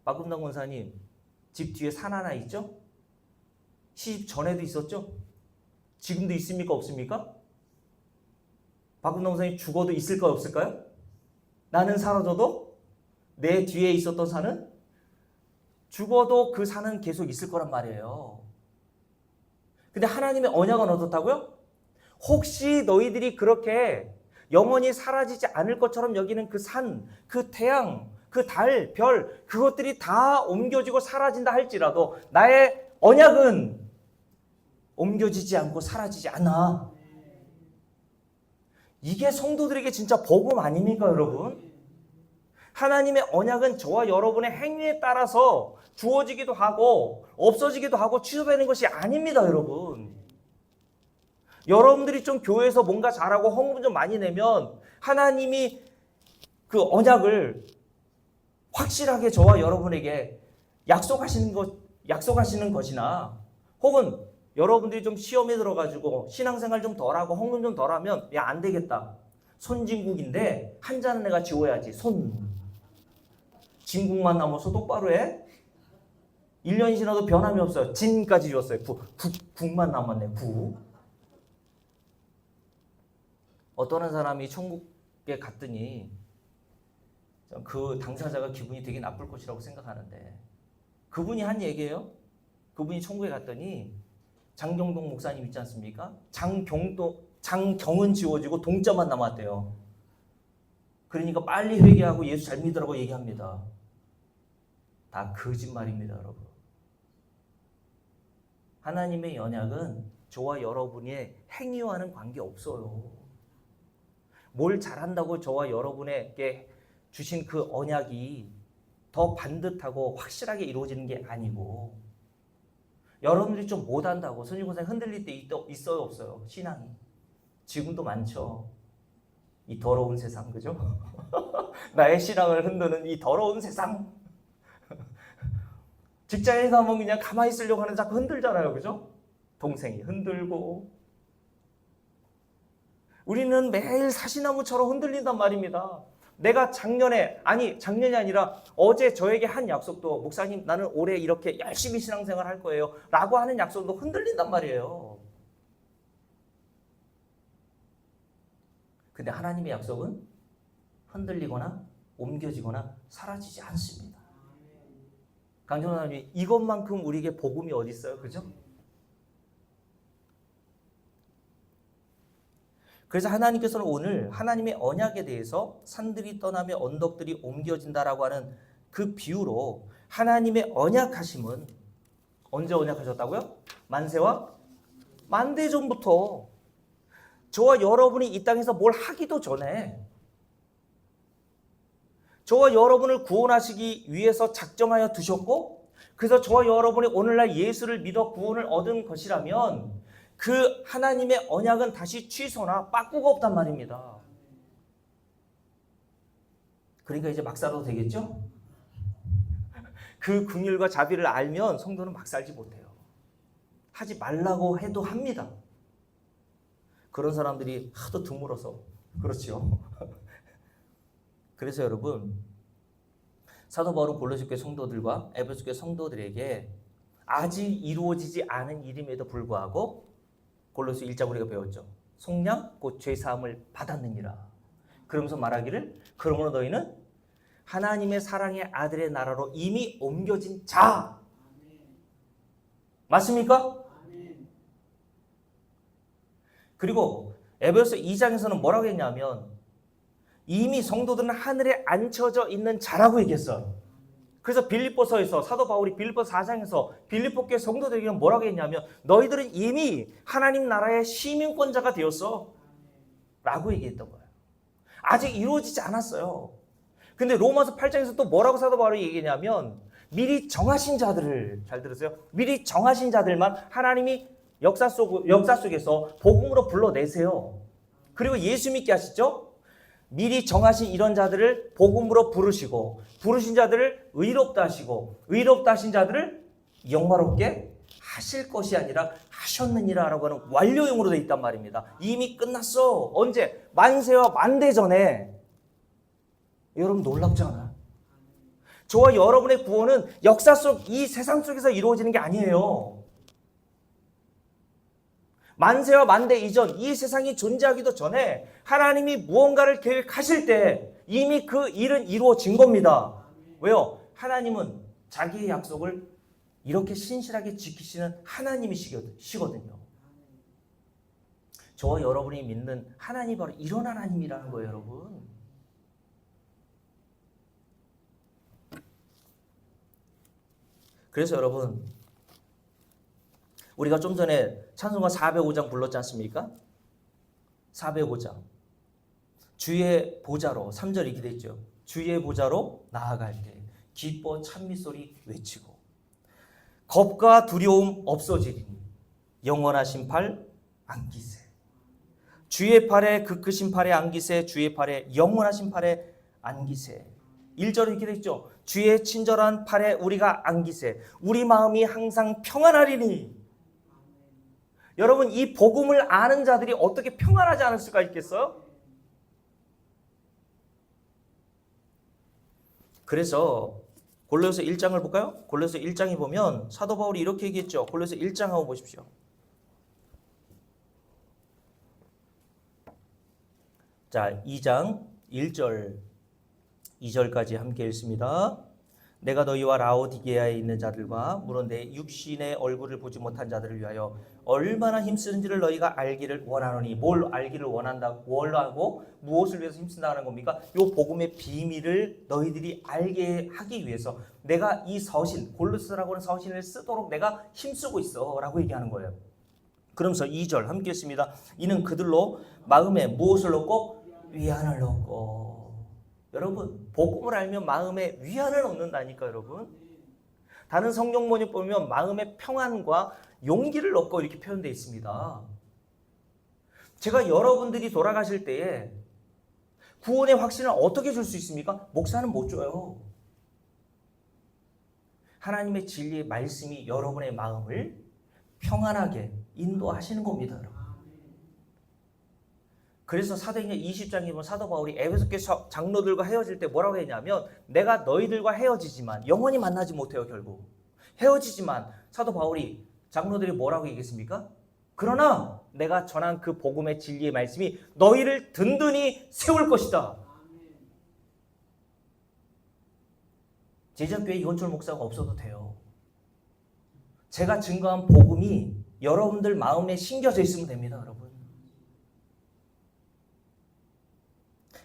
박금당 권사님, 집 뒤에 산 하나 있죠? 시집 전에도 있었죠? 지금도 있습니까? 없습니까? 박금당 권사님 죽어도 있을까요? 없을까요? 나는 사라져도 내 뒤에 있었던 산은 죽어도 그 산은 계속 있을 거란 말이에요. 근데 하나님의 언약은 어떻다고요? 혹시 너희들이 그렇게 영원히 사라지지 않을 것처럼 여기는 그 산, 그 태양, 그 달, 별, 그것들이 다 옮겨지고 사라진다 할지라도 나의 언약은 옮겨지지 않고 사라지지 않아. 이게 성도들에게 진짜 복음 아닙니까, 여러분? 하나님의 언약은 저와 여러분의 행위에 따라서 주어지기도 하고 없어지기도 하고 취소되는 것이 아닙니다, 여러분. 여러분들이 좀 교회에서 뭔가 잘하고 헌금 좀 많이 내면 하나님이 그 언약을 확실하게 저와 여러분에게 약속하시는 것이나, 혹은 여러분들이 좀 시험에 들어가지고 신앙생활 좀 덜하고 헌금 좀 덜하면 야, 안 되겠다. 손진국인데 한 잔은 내가 지워야지. 진국만 남아서 똑바로 해. 1년이 지나도 변함이 없어요. 진까지 지웠어요. 국만 남았네. 국. 어떤 사람이 천국에 갔더니 그 당사자가 기분이 되게 나쁠 것이라고 생각하는데, 그분이 한 얘기예요. 그분이 천국에 갔더니 장경동 목사님 있지 않습니까? 장경은 지워지고 동자만 남았대요. 그러니까 빨리 회개하고 예수 잘 믿으라고 얘기합니다. 다 거짓말입니다, 여러분. 하나님의 언약은 저와 여러분의 행위와는 관계없어요. 뭘 잘한다고 저와 여러분에게 주신 그 언약이 더 반듯하고 확실하게 이루어지는 게 아니고, 여러분들이 좀 못한다고 선생님 흔들릴 때 있어요, 없어요? 신앙이. 지금도 많죠. 이 더러운 세상, 그죠? 나의 신앙을 흔드는 이 더러운 세상. 직장에 가면 그냥 가만히 있으려고 하는 자꾸 흔들잖아요, 그죠? 동생이 흔들고. 우리는 매일 사시나무처럼 흔들린단 말입니다. 내가 작년이 아니라 어제 저에게 한 약속도, 목사님 나는 올해 이렇게 열심히 신앙생활 할 거예요 라고 하는 약속도 흔들린단 말이에요. 근데 하나님의 약속은 흔들리거나 옮겨지거나 사라지지 않습니다. 강정하나님, 이것만큼 우리에게 복음이 어디 있어요? 그죠? 그래서 하나님께서는 오늘 하나님의 언약에 대해서 산들이 떠나며 언덕들이 옮겨진다라고 하는 그 비유로, 하나님의 언약하심은 언제 언약하셨다고요? 만세와 만대 전부터, 저와 여러분이 이 땅에서 뭘 하기도 전에 저와 여러분을 구원하시기 위해서 작정하여 두셨고, 그래서 저와 여러분이 오늘날 예수를 믿어 구원을 얻은 것이라면 그 하나님의 언약은 다시 취소나 빠꾸가 없단 말입니다. 그러니까 이제 막 살아도 되겠죠? 그 긍휼과 자비를 알면 성도는 막 살지 못해요. 하지 말라고 해도 합니다. 그런 사람들이 하도 드물어서 그렇죠. 그래서 여러분, 사도 바울은 골로새 교회 성도들과 에베소 교회 성도들에게 아직 이루어지지 않은 일임에도 불구하고, 골로새 1장 우리가 배웠죠. 속량 곧 죄사함을 받았느니라. 그러면서 말하기를, 그러므로 너희는 하나님의 사랑의 아들의 나라로 이미 옮겨진 자. 맞습니까? 그리고 에베소 2장에서는 뭐라고 했냐면, 이미 성도들은 하늘에 앉혀져 있는 자라고 얘기했어요. 그래서 빌립보서에서 사도 바울이 빌립보 4장에서 빌립보 교회 성도들에게 뭐라고 했냐면, 너희들은 이미 하나님 나라의 시민권자가 되었어 라고 얘기했던 거예요. 아직 이루어지지 않았어요. 근데 로마서 8장에서 또 뭐라고 사도 바울이 얘기했냐면, 미리 정하신 자들을, 잘 들으세요, 미리 정하신 자들만 하나님이 역사 속에서 복음으로 불러내세요. 그리고 예수 믿게 하시죠. 미리 정하신 이런 자들을 복음으로 부르시고, 부르신 자들을 의롭다 하시고, 의롭다 하신 자들을 영화롭게 하실 것이 아니라 하셨느니라 라고 하는 완료형으로 되어 있단 말입니다. 이미 끝났어. 언제? 만세와 만대 전에. 여러분 놀랍지 않아요? 저와 여러분의 구원은 역사 속 이 세상 속에서 이루어지는 게 아니에요. 만세와 만대 이전, 이 세상이 존재하기도 전에 하나님이 무언가를 계획하실 때 이미 그 일은 이루어진 겁니다. 왜요? 하나님은 자기의 약속을 이렇게 신실하게 지키시는 하나님이시거든요. 저와 여러분이 믿는 하나님이 바로 이런 하나님이라는 거예요, 여러분. 그래서 여러분, 우리가 좀 전에 찬송가 405장 불렀지 않습니까? 405장. 주의 보좌로, 3절 이렇게 됐죠. 주의 보좌로 나아갈 때 기뻐 찬미소리 외치고, 겁과 두려움 없어지리니 영원하신 팔 안기세. 주의 팔에, 그 크신 팔에 안기세. 주의 팔에, 영원하신 팔에 안기세. 1절에 이렇게 됐죠. 주의 친절한 팔에 우리가 안기세. 우리 마음이 항상 평안하리니. 여러분, 이 복음을 아는 자들이 어떻게 평안하지 않을 수가 있겠어요? 그래서 골로새 1장을 볼까요? 골로새 1장에 보면 사도 바울이 이렇게 얘기했죠. 골로새 1장 한번 보십시오. 자, 2장 1절 2절까지 함께 읽습니다. 내가 너희와 라오디게아에 있는 자들과 물론 내 육신의 얼굴을 보지 못한 자들을 위하여 얼마나 힘쓰는지를 너희가 알기를 원하노니. 뭘 알기를 원한다? 뭘 하고 무엇을 위해서 힘쓴다는 겁니까? 요 복음의 비밀을 너희들이 알게 하기 위해서 내가 이 서신, 골로새라고 하는 서신을 쓰도록 내가 힘쓰고 있어 라고 얘기하는 거예요. 그러면서 2절 함께 했습니다. 이는 그들로 마음에 무엇을 얻고? 위안을 얻고. 여러분, 복음을 알면 마음에 위안을 얻는다니까 여러분. 다른 성경 번역 보면 마음의 평안과 용기를 얻고 이렇게 표현되어 있습니다. 제가 여러분들이 돌아가실 때에 구원의 확신을 어떻게 줄 수 있습니까? 목사는 못 줘요. 하나님의 진리의 말씀이 여러분의 마음을 평안하게 인도하시는 겁니다, 여러분. 그래서 사도행전 20장에 보면 사도 바울이 에베소 교회 장로들과 헤어질 때 뭐라고 했냐면 내가 너희들과 헤어지지만 영원히 만나지 못해요. 결국 헤어지지만 사도 바울이 장로들이 뭐라고 얘기했습니까? 그러나 내가 전한 그 복음의 진리의 말씀이 너희를 든든히 세울 것이다. 제자교회 이건철 목사가 없어도 돼요. 제가 증거한 복음이 여러분들 마음에 심겨져 있으면 됩니다, 여러분.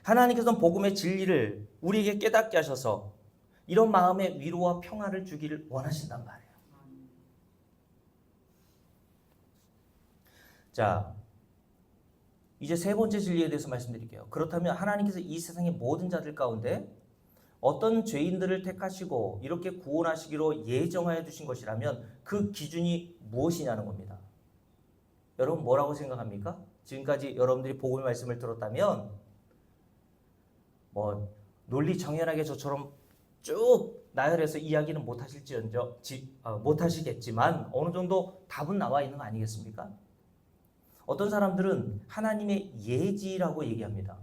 하나님께서는 복음의 진리를 우리에게 깨닫게 하셔서 이런 마음의 위로와 평화를 주기를 원하신단 말이에요. 자, 이제 세 번째 진리에 대해서 말씀드릴게요. 그렇다면 하나님께서 이 세상의 모든 자들 가운데 어떤 죄인들을 택하시고 이렇게 구원하시기로 예정하여 주신 것이라면 그 기준이 무엇이냐는 겁니다. 여러분 뭐라고 생각합니까? 지금까지 여러분들이 복음의 말씀을 들었다면 논리 정연하게 저처럼 쭉 나열해서 이야기는 못하시겠지만 어느 정도 답은 나와 있는 거 아니겠습니까? 어떤 사람들은 하나님의 예지라고 얘기합니다.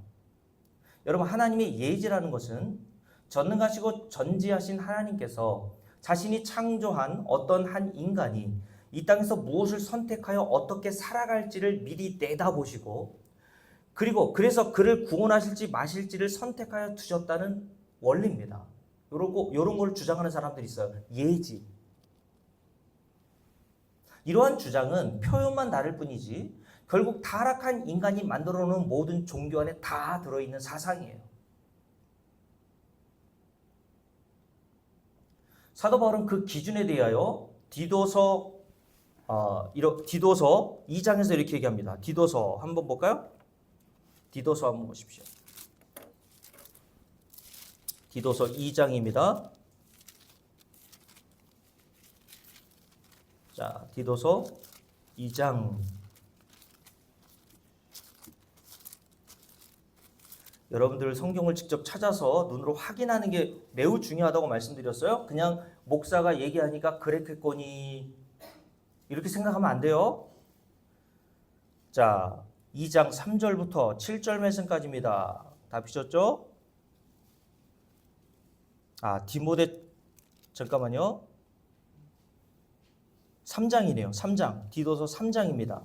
여러분 하나님의 예지라는 것은 전능하시고 전지하신 하나님께서 자신이 창조한 어떤 한 인간이 이 땅에서 무엇을 선택하여 어떻게 살아갈지를 미리 내다보시고 그리고 그래서 그를 구원하실지 마실지를 선택하여 두셨다는 원리입니다. 이런 걸 주장하는 사람들이 있어요. 예지. 이러한 주장은 표현만 다를 뿐이지 결국 타락한 인간이 만들어 놓은 모든 종교 안에 다 들어있는 사상이에요. 사도 바울은 그 기준에 대하여 디도서 2장에서 이렇게 얘기합니다. 디도서 한번 볼까요? 디도서 한번 보십시오. 디도서 2장입니다. 자, 디도서 2장. 여러분들 성경을 직접 찾아서 눈으로 확인하는 게 매우 중요하다고 말씀드렸어요. 그냥 목사가 얘기하니까 그랬겠거니 이렇게 생각하면 안 돼요. 자, 2장 3절부터 7절 말씀까지입니다. 다 피셨죠? 잠깐만요. 3장이네요. 3장. 디도서 3장입니다.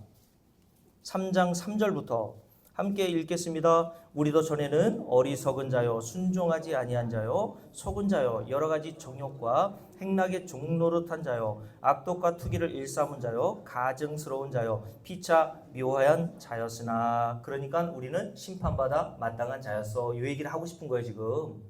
3장 3절부터 함께 읽겠습니다. 우리도 전에는 어리석은 자요 순종하지 아니한 자요 속은 자요 여러 가지 정욕과 행락의 종노릇한 자요 악독과 투기를 일삼은 자요 가증스러운 자요 피차 묘하yan 자였으나 그러니까 우리는 심판받아 마땅한 자였어. 이 얘기를 하고 싶은 거예요. 지금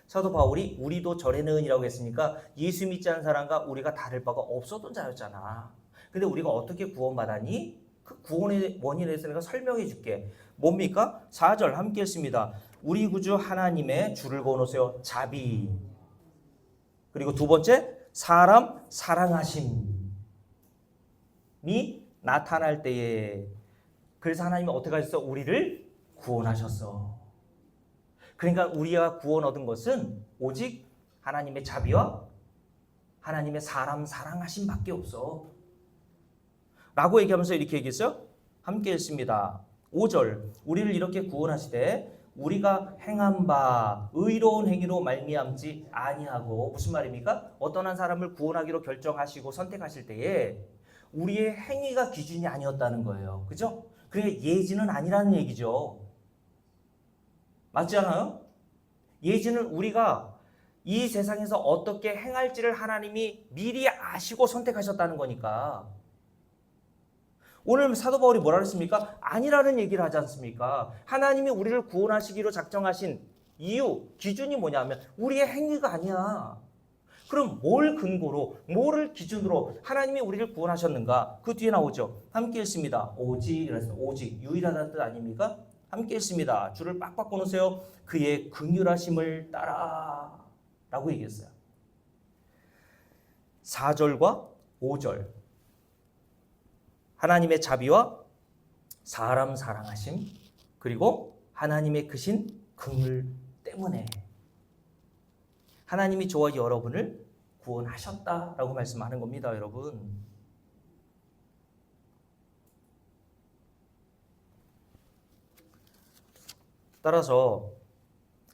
사도 바울이 우리도 전에는 이라고 했으니까 예수 믿지 않은 사람과 우리가 다를 바가 없었던 자였잖아. 근데 우리가 어떻게 구원받았니? 그 구원의 원인에 대해서 내가 설명해 줄게. 뭡니까? 4절 함께 했습니다. 우리 구주 하나님의 주를 거놓으세요. 자비. 그리고 두 번째, 사람 사랑하심이 나타날 때에 그래서 하나님이 어떻게 하셨어? 우리를 구원하셨어. 그러니까 우리가 구원 얻은 것은 오직 하나님의 자비와 하나님의 사람 사랑하심밖에 없어. 라고 얘기하면서 이렇게 얘기했어요. 함께 했습니다. 5절 우리를 이렇게 구원하시되 우리가 행한 바 의로운 행위로 말미암지 아니하고 무슨 말입니까? 어떤 한 사람을 구원하기로 결정하시고 선택하실 때에 우리의 행위가 기준이 아니었다는 거예요. 그죠? 그게 예지는 아니라는 얘기죠. 맞지 않아요? 예지는 우리가 이 세상에서 어떻게 행할지를 하나님이 미리 아시고 선택하셨다는 거니까. 오늘 사도 바울이 뭐라 그랬습니까? 아니라는 얘기를 하지 않습니까? 하나님이 우리를 구원하시기로 작정하신 이유, 기준이 뭐냐면 우리의 행위가 아니야. 그럼 뭘 근거로, 뭐를 기준으로 하나님이 우리를 구원하셨는가? 그 뒤에 나오죠. 함께 읽습니다. 오직, 오직, 유일하다는 뜻 아닙니까? 함께 읽습니다. 줄을 빡빡 끊으세요. 그의 긍휼하심을 따라 라고 얘기했어요. 4절과 5절. 하나님의 자비와 사람 사랑하심, 그리고 하나님의 크신 긍휼 때문에 하나님이 저와 여러분을 구원하셨다라고 말씀하는 겁니다, 여러분. 따라서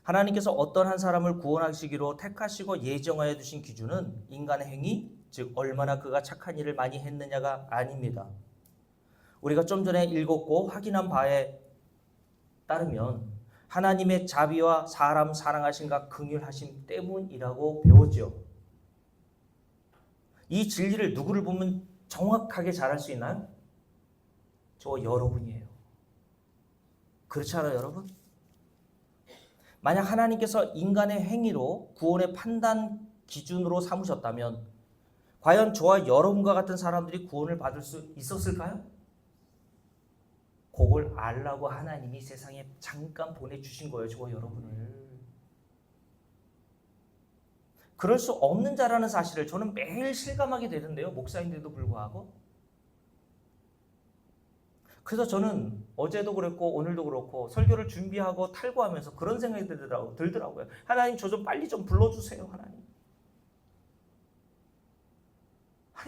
하나님께서 어떤 한 사람을 구원하시기로 택하시고 예정하여 두신 기준은 인간의 행위, 즉 얼마나 그가 착한 일을 많이 했느냐가 아닙니다. 우리가 좀 전에 읽었고 확인한 바에 따르면 하나님의 자비와 사람 사랑하심과 긍휼하심 때문이라고 배웠죠. 이 진리를 누구를 보면 정확하게 잘할 수 있나요? 저 여러분이에요. 그렇지 않아요, 여러분? 만약 하나님께서 인간의 행위로 구원의 판단 기준으로 삼으셨다면 과연 저와 여러분과 같은 사람들이 구원을 받을 수 있었을까요? 그걸 알라고 하나님이 세상에 잠깐 보내주신 거예요, 저와 여러분을. 그럴 수 없는 자라는 사실을 저는 매일 실감하게 되는데요, 목사인데도 불구하고. 그래서 저는 어제도 그랬고 오늘도 그렇고 설교를 준비하고 탈구하면서 그런 생각이 들더라고요. 하나님, 저 좀 빨리 좀 불러주세요. 하나님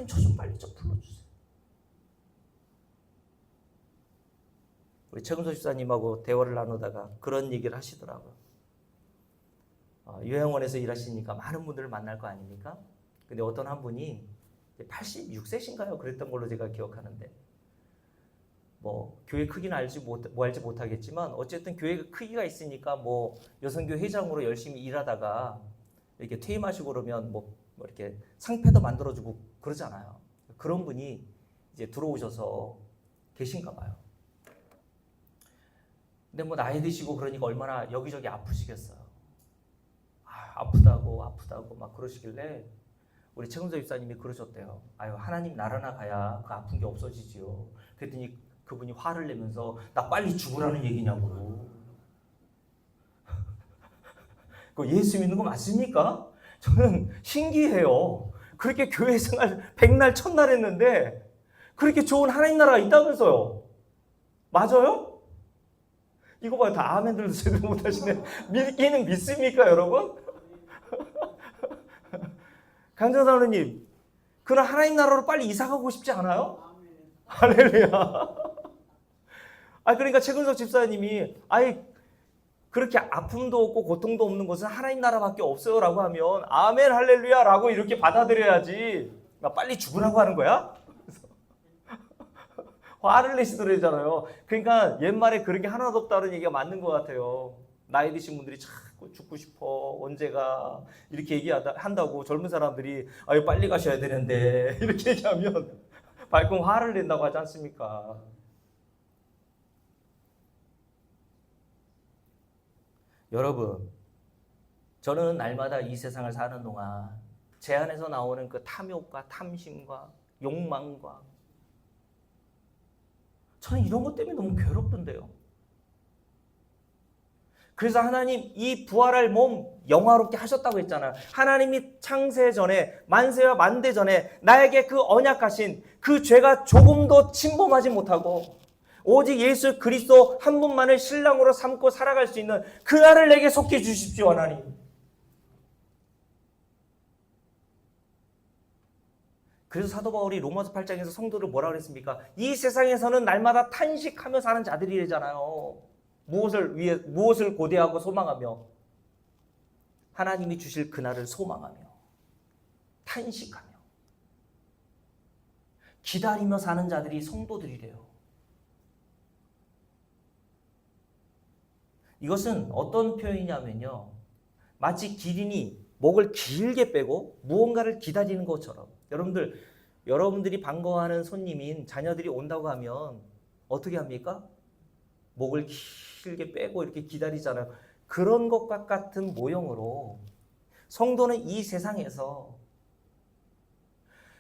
저 좀 빨리 좀 불러주세요. 우리 최근석 집사님하고 대화를 나누다가 그런 얘기를 하시더라고요. 요양원에서 일하시니까 많은 분들을 만날 거 아닙니까? 근데 어떤 한 분이 86세신가요? 그랬던 걸로 제가 기억하는데, 뭐 교회 크기는 알지 못하겠지만 어쨌든 교회 크기가 있으니까 뭐 여성교 회장으로 열심히 일하다가 이렇게 퇴임하시고 그러면 뭐 이렇게 상패도 만들어주고 그러잖아요. 그런 분이 이제 들어오셔서 계신가 봐요. 근데 뭐 나이 드시고 그러니까 얼마나 여기저기 아프시겠어요. 아프다고 막 그러시길래 우리 최근석 집사님이 그러셨대요. 아유, 하나님 나라나 가야 그 아픈 게 없어지지요. 그랬더니 그분이 화를 내면서 나 빨리 죽으라는 얘기냐고. 그 예수 믿는 거 맞습니까? 저는 신기해요. 그렇게 교회 생활 100날 1000날 했는데 그렇게 좋은 하나님 나라가 있다면서요. 맞아요? 이거 봐요. 다 아멘들도 제대로 못하시네. 믿기는 믿습니까, 여러분? 강전사님, 그런 하나님 나라로 빨리 이사가고 싶지 않아요? 할렐루야. 그러니까 최근석 집사님이 그렇게 아픔도 없고 고통도 없는 곳은 하나님 나라밖에 없어요라고 하면 아멘 할렐루야라고 이렇게 받아들여야지. 나 빨리 죽으라고 하는 거야? 화를 내시더라잖아요. 그러니까 옛말에 그런 게 하나도 없다는 얘기가 맞는 것 같아요. 나이 드신 분들이 자꾸 죽고 싶어, 언제가, 이렇게 얘기한다고 젊은 사람들이 빨리 가셔야 되는데 이렇게 얘기하면 발끈 화를 낸다고 하지 않습니까? 여러분, 저는 날마다 이 세상을 사는 동안 제 안에서 나오는 그 탐욕과 탐심과 욕망과 저는 이런 것 때문에 너무 괴롭던데요. 그래서 하나님 이 부활할 몸 영화롭게 하셨다고 했잖아요. 하나님이 창세 전에 만세와 만대 전에 나에게 그 언약하신 그 죄가 조금도 침범하지 못하고 오직 예수 그리스도 한 분만을 신랑으로 삼고 살아갈 수 있는 그날을 내게 속해 주십시오, 하나님. 그래서 사도 바울이 로마서 8장에서 성도를 뭐라 그랬습니까? 이 세상에서는 날마다 탄식하며 사는 자들이잖아요. 무엇을 고대하고 소망하며 하나님이 주실 그날을 소망하며 탄식하며 기다리며 사는 자들이 성도들이래요. 이것은 어떤 표현이냐면요, 마치 기린이 목을 길게 빼고 무언가를 기다리는 것처럼 여러분들이 반가워하는 손님인 자녀들이 온다고 하면 어떻게 합니까? 목을 길게 빼고 이렇게 기다리잖아요. 그런 것과 같은 모형으로 성도는 이 세상에서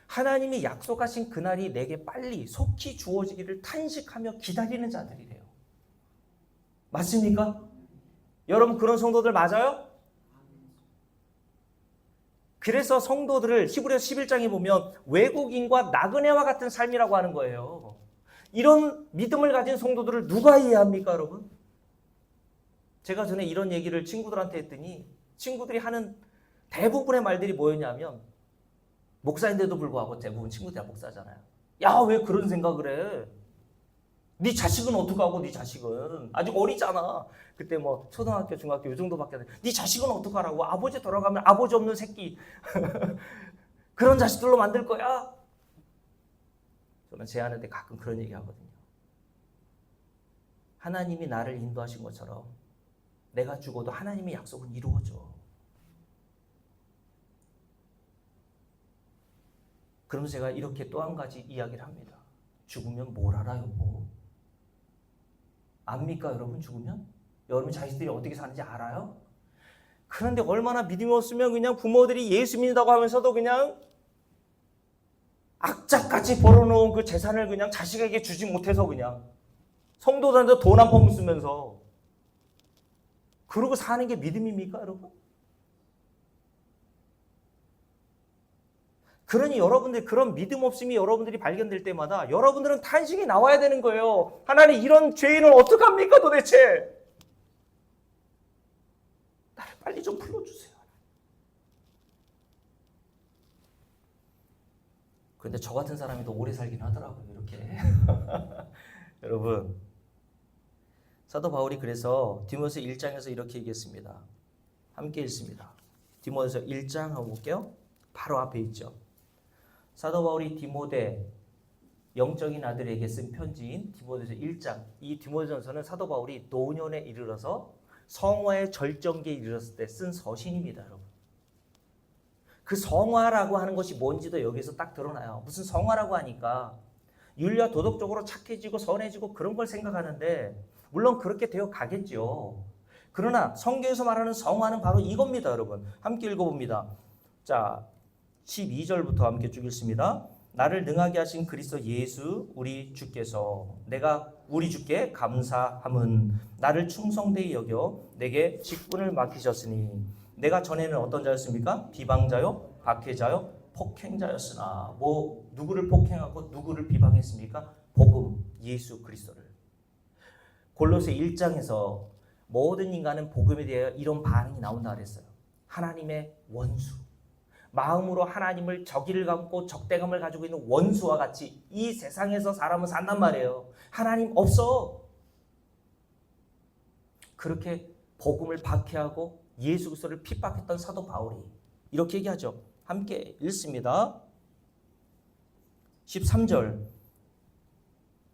하나님이 약속하신 그날이 내게 빨리 속히 주어지기를 탄식하며 기다리는 자들이래요. 맞습니까? 여러분 그런 성도들 맞아요? 그래서 성도들을 히브리서 11장에 보면 외국인과 나그네와 같은 삶이라고 하는 거예요. 이런 믿음을 가진 성도들을 누가 이해합니까, 여러분? 제가 전에 이런 얘기를 친구들한테 했더니 친구들이 하는 대부분의 말들이 뭐였냐면 목사인데도 불구하고 대부분 친구들이 다 목사잖아요. 야, 왜 그런 생각을 해? 네 자식은 어떡하고 네 자식은 아직 어리잖아. 그때 뭐 초등학교, 중학교 요 정도밖에 안 돼. 네 자식은 어떡하라고? 아버지 돌아가면 아버지 없는 새끼 그런 자식들로 만들 거야. 저는 제 아내한테 가끔 그런 얘기 하거든요. 하나님이 나를 인도하신 것처럼 내가 죽어도 하나님의 약속은 이루어져. 그러면서 제가 이렇게 또 한 가지 이야기를 합니다. 죽으면 뭘 알아요, 뭐? 압니까, 여러분? 죽으면? 여러분 자식들이 어떻게 사는지 알아요? 그런데 얼마나 믿음이 없으면 그냥 부모들이 예수 믿는다고 하면서도 그냥 악착같이 벌어놓은 그 재산을 그냥 자식에게 주지 못해서 그냥 성도들한테 돈 한 푼 쓰면서 그러고 사는 게 믿음입니까, 여러분? 그러니 여러분들 그런 믿음 없음이 여러분들이 발견될 때마다 여러분들은 탄식이 나와야 되는 거예요. 하나님 이런 죄인을 어떡합니까 도대체? 나를 빨리 좀 풀어주세요. 그런데 저 같은 사람이 더 오래 살긴 하더라고요. 이렇게. 여러분 사도 바울이 그래서 디모데서 1장에서 이렇게 얘기했습니다. 함께 읽습니다. 디모데서 1장 하고 볼게요. 바로 앞에 있죠. 사도 바울이 디모데 영적인 아들에게 쓴 편지인 디모데서 1장. 이 디모데전서는 사도 바울이 노년에 이르러서 성화의 절정기에 이르렀을 때 쓴 서신입니다, 여러분. 그 성화라고 하는 것이 뭔지도 여기서 딱 드러나요. 무슨 성화라고 하니까 윤리와 도덕적으로 착해지고 선해지고 그런 걸 생각하는데 물론 그렇게 되어 가겠죠. 그러나 성경에서 말하는 성화는 바로 이겁니다, 여러분. 함께 읽어봅니다. 자, 12절부터 함께 쭉 읽습니다. 나를 능하게 하신 그리스도 예수 우리 주께서 내가 우리 주께 감사함은 나를 충성되이 여겨 내게 직분을 맡기셨으니 내가 전에는 어떤 자였습니까? 비방자요, 박해자요, 폭행자였으나 뭐 누구를 폭행하고 누구를 비방했습니까? 복음 예수 그리스도를. 골로새 1장에서 모든 인간은 복음에 대하여 이런 반응이 나온다 그랬어요. 하나님의 원수. 마음으로 하나님을 적의를 갖고 적대감을 가지고 있는 원수와 같이 이 세상에서 사람은 산단 말이에요. 하나님 없어. 그렇게 복음을 박해하고 예수 그리스도를 핍박했던 사도 바울이 이렇게 얘기하죠. 함께 읽습니다. 13절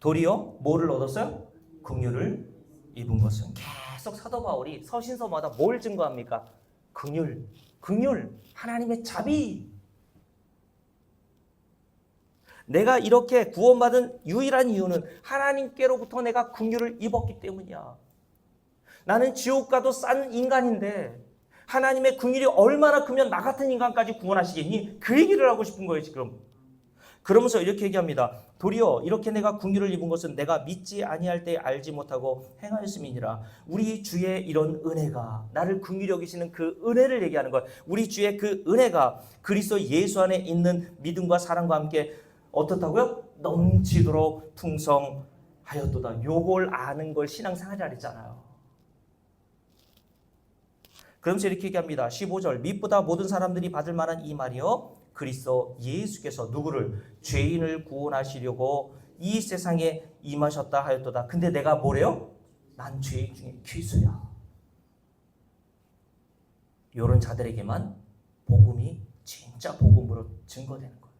도리어 뭐를 얻었어요? 긍휼을 입은 것은. 계속 사도 바울이 서신서마다 뭘 증거합니까? 긍휼, 하나님의 자비. 내가 이렇게 구원받은 유일한 이유는 하나님께로부터 내가 긍휼을 입었기 때문이야. 나는 지옥 가도 싼 인간인데 하나님의 긍휼이 얼마나 크면 나 같은 인간까지 구원하시겠니? 그 얘기를 하고 싶은 거예요, 지금. 그러면서 이렇게 얘기합니다. 도리어 이렇게 내가 긍휼을 입은 것은 내가 믿지 아니할 때 알지 못하고 행하였음이니라. 우리 주의 이런 은혜가, 나를 긍휼히 여기시는 그 은혜를 얘기하는 거예요. 우리 주의 그 은혜가 그리스도 예수 안에 있는 믿음과 사랑과 함께 어떻다고요? 넘치도록 풍성하였도다. 요걸 아는 걸 신앙생활이라 했잖아요. 그러면서 이렇게 얘기합니다. 15절 믿보다 모든 사람들이 받을 만한 이 말이요 그리스도 예수께서 누구를? 죄인을 구원하시려고 이 세상에 임하셨다 하였도다. 근데 내가 뭐래요? 난 죄인 중에 귀수야. 이런 자들에게만 복음이 진짜 복음으로 증거되는 거예요.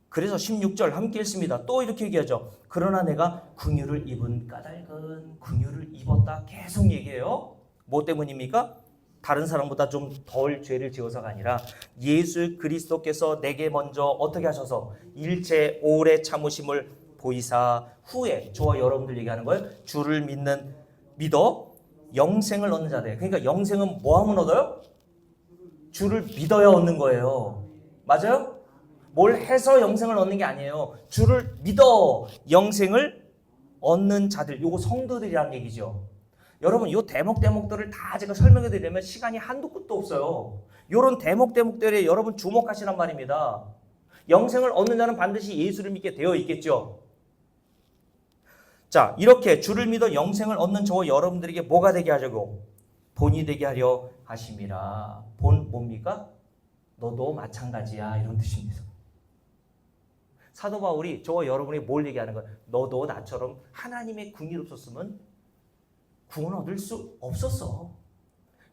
그래서 16절 함께 읽습니다. 또 이렇게 얘기하죠. 그러나 내가 긍휼을 입은 까닭은 긍휼을 입었다. 계속 얘기해요. 뭐 때문입니까? 다른 사람보다 좀 덜 죄를 지어서가 아니라 예수 그리스도께서 내게 먼저 어떻게 하셔서 일체 오래 참으심을 보이사 후에 저와 여러분들 얘기하는 거예요. 주를 믿어 영생을 얻는 자들. 그러니까 영생은 뭐 하면 얻어요? 주를 믿어야 얻는 거예요. 맞아요? 뭘 해서 영생을 얻는 게 아니에요. 주를 믿어 영생을 얻는 자들. 요거 성도들이라는 얘기죠. 여러분 요 대목들을 다 제가 설명해 드리려면 시간이 한도 끝도 없어요. 요런 대목들에 여러분 주목하시란 말입니다. 영생을 얻는 자는 반드시 예수를 믿게 되어 있겠죠. 자, 이렇게 주를 믿어 영생을 얻는 저와 여러분들에게 뭐가 되게 하려고? 본이 되게 하려 하심이라. 본 뭡니까? 너도 마찬가지야, 이런 뜻입니다. 사도 바울이 저와 여러분이 뭘 얘기하는 거예요? 너도 나처럼 하나님의 궁이 없었으면 구원 얻을 수 없었어.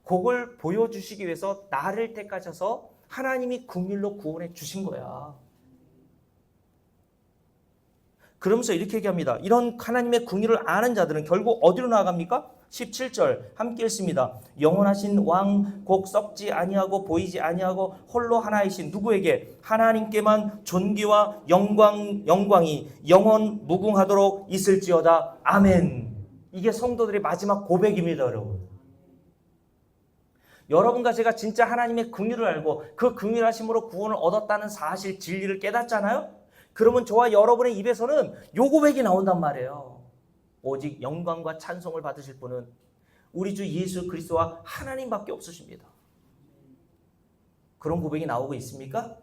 그걸 보여주시기 위해서 나를 택하셔서 하나님이 긍휼로 구원해 주신 거야. 그러면서 이렇게 얘기합니다. 이런 하나님의 긍휼을 아는 자들은 결국 어디로 나아갑니까? 17절 함께 읽습니다. 영원하신 왕 곧 썩지 아니하고 보이지 아니하고 홀로 하나이신 누구에게? 하나님께만 존귀와 영광이 영원 무궁하도록 있을지어다. 아멘. 이게 성도들의 마지막 고백입니다, 여러분. 여러분과 제가 진짜 하나님의 긍휼을 알고 그 긍휼하심으로 구원을 얻었다는 사실, 진리를 깨닫잖아요? 그러면 저와 여러분의 입에서는 요 고백이 나온단 말이에요. 오직 영광과 찬송을 받으실 분은 우리 주 예수 그리스도와 하나님밖에 없으십니다. 그런 고백이 나오고 있습니까?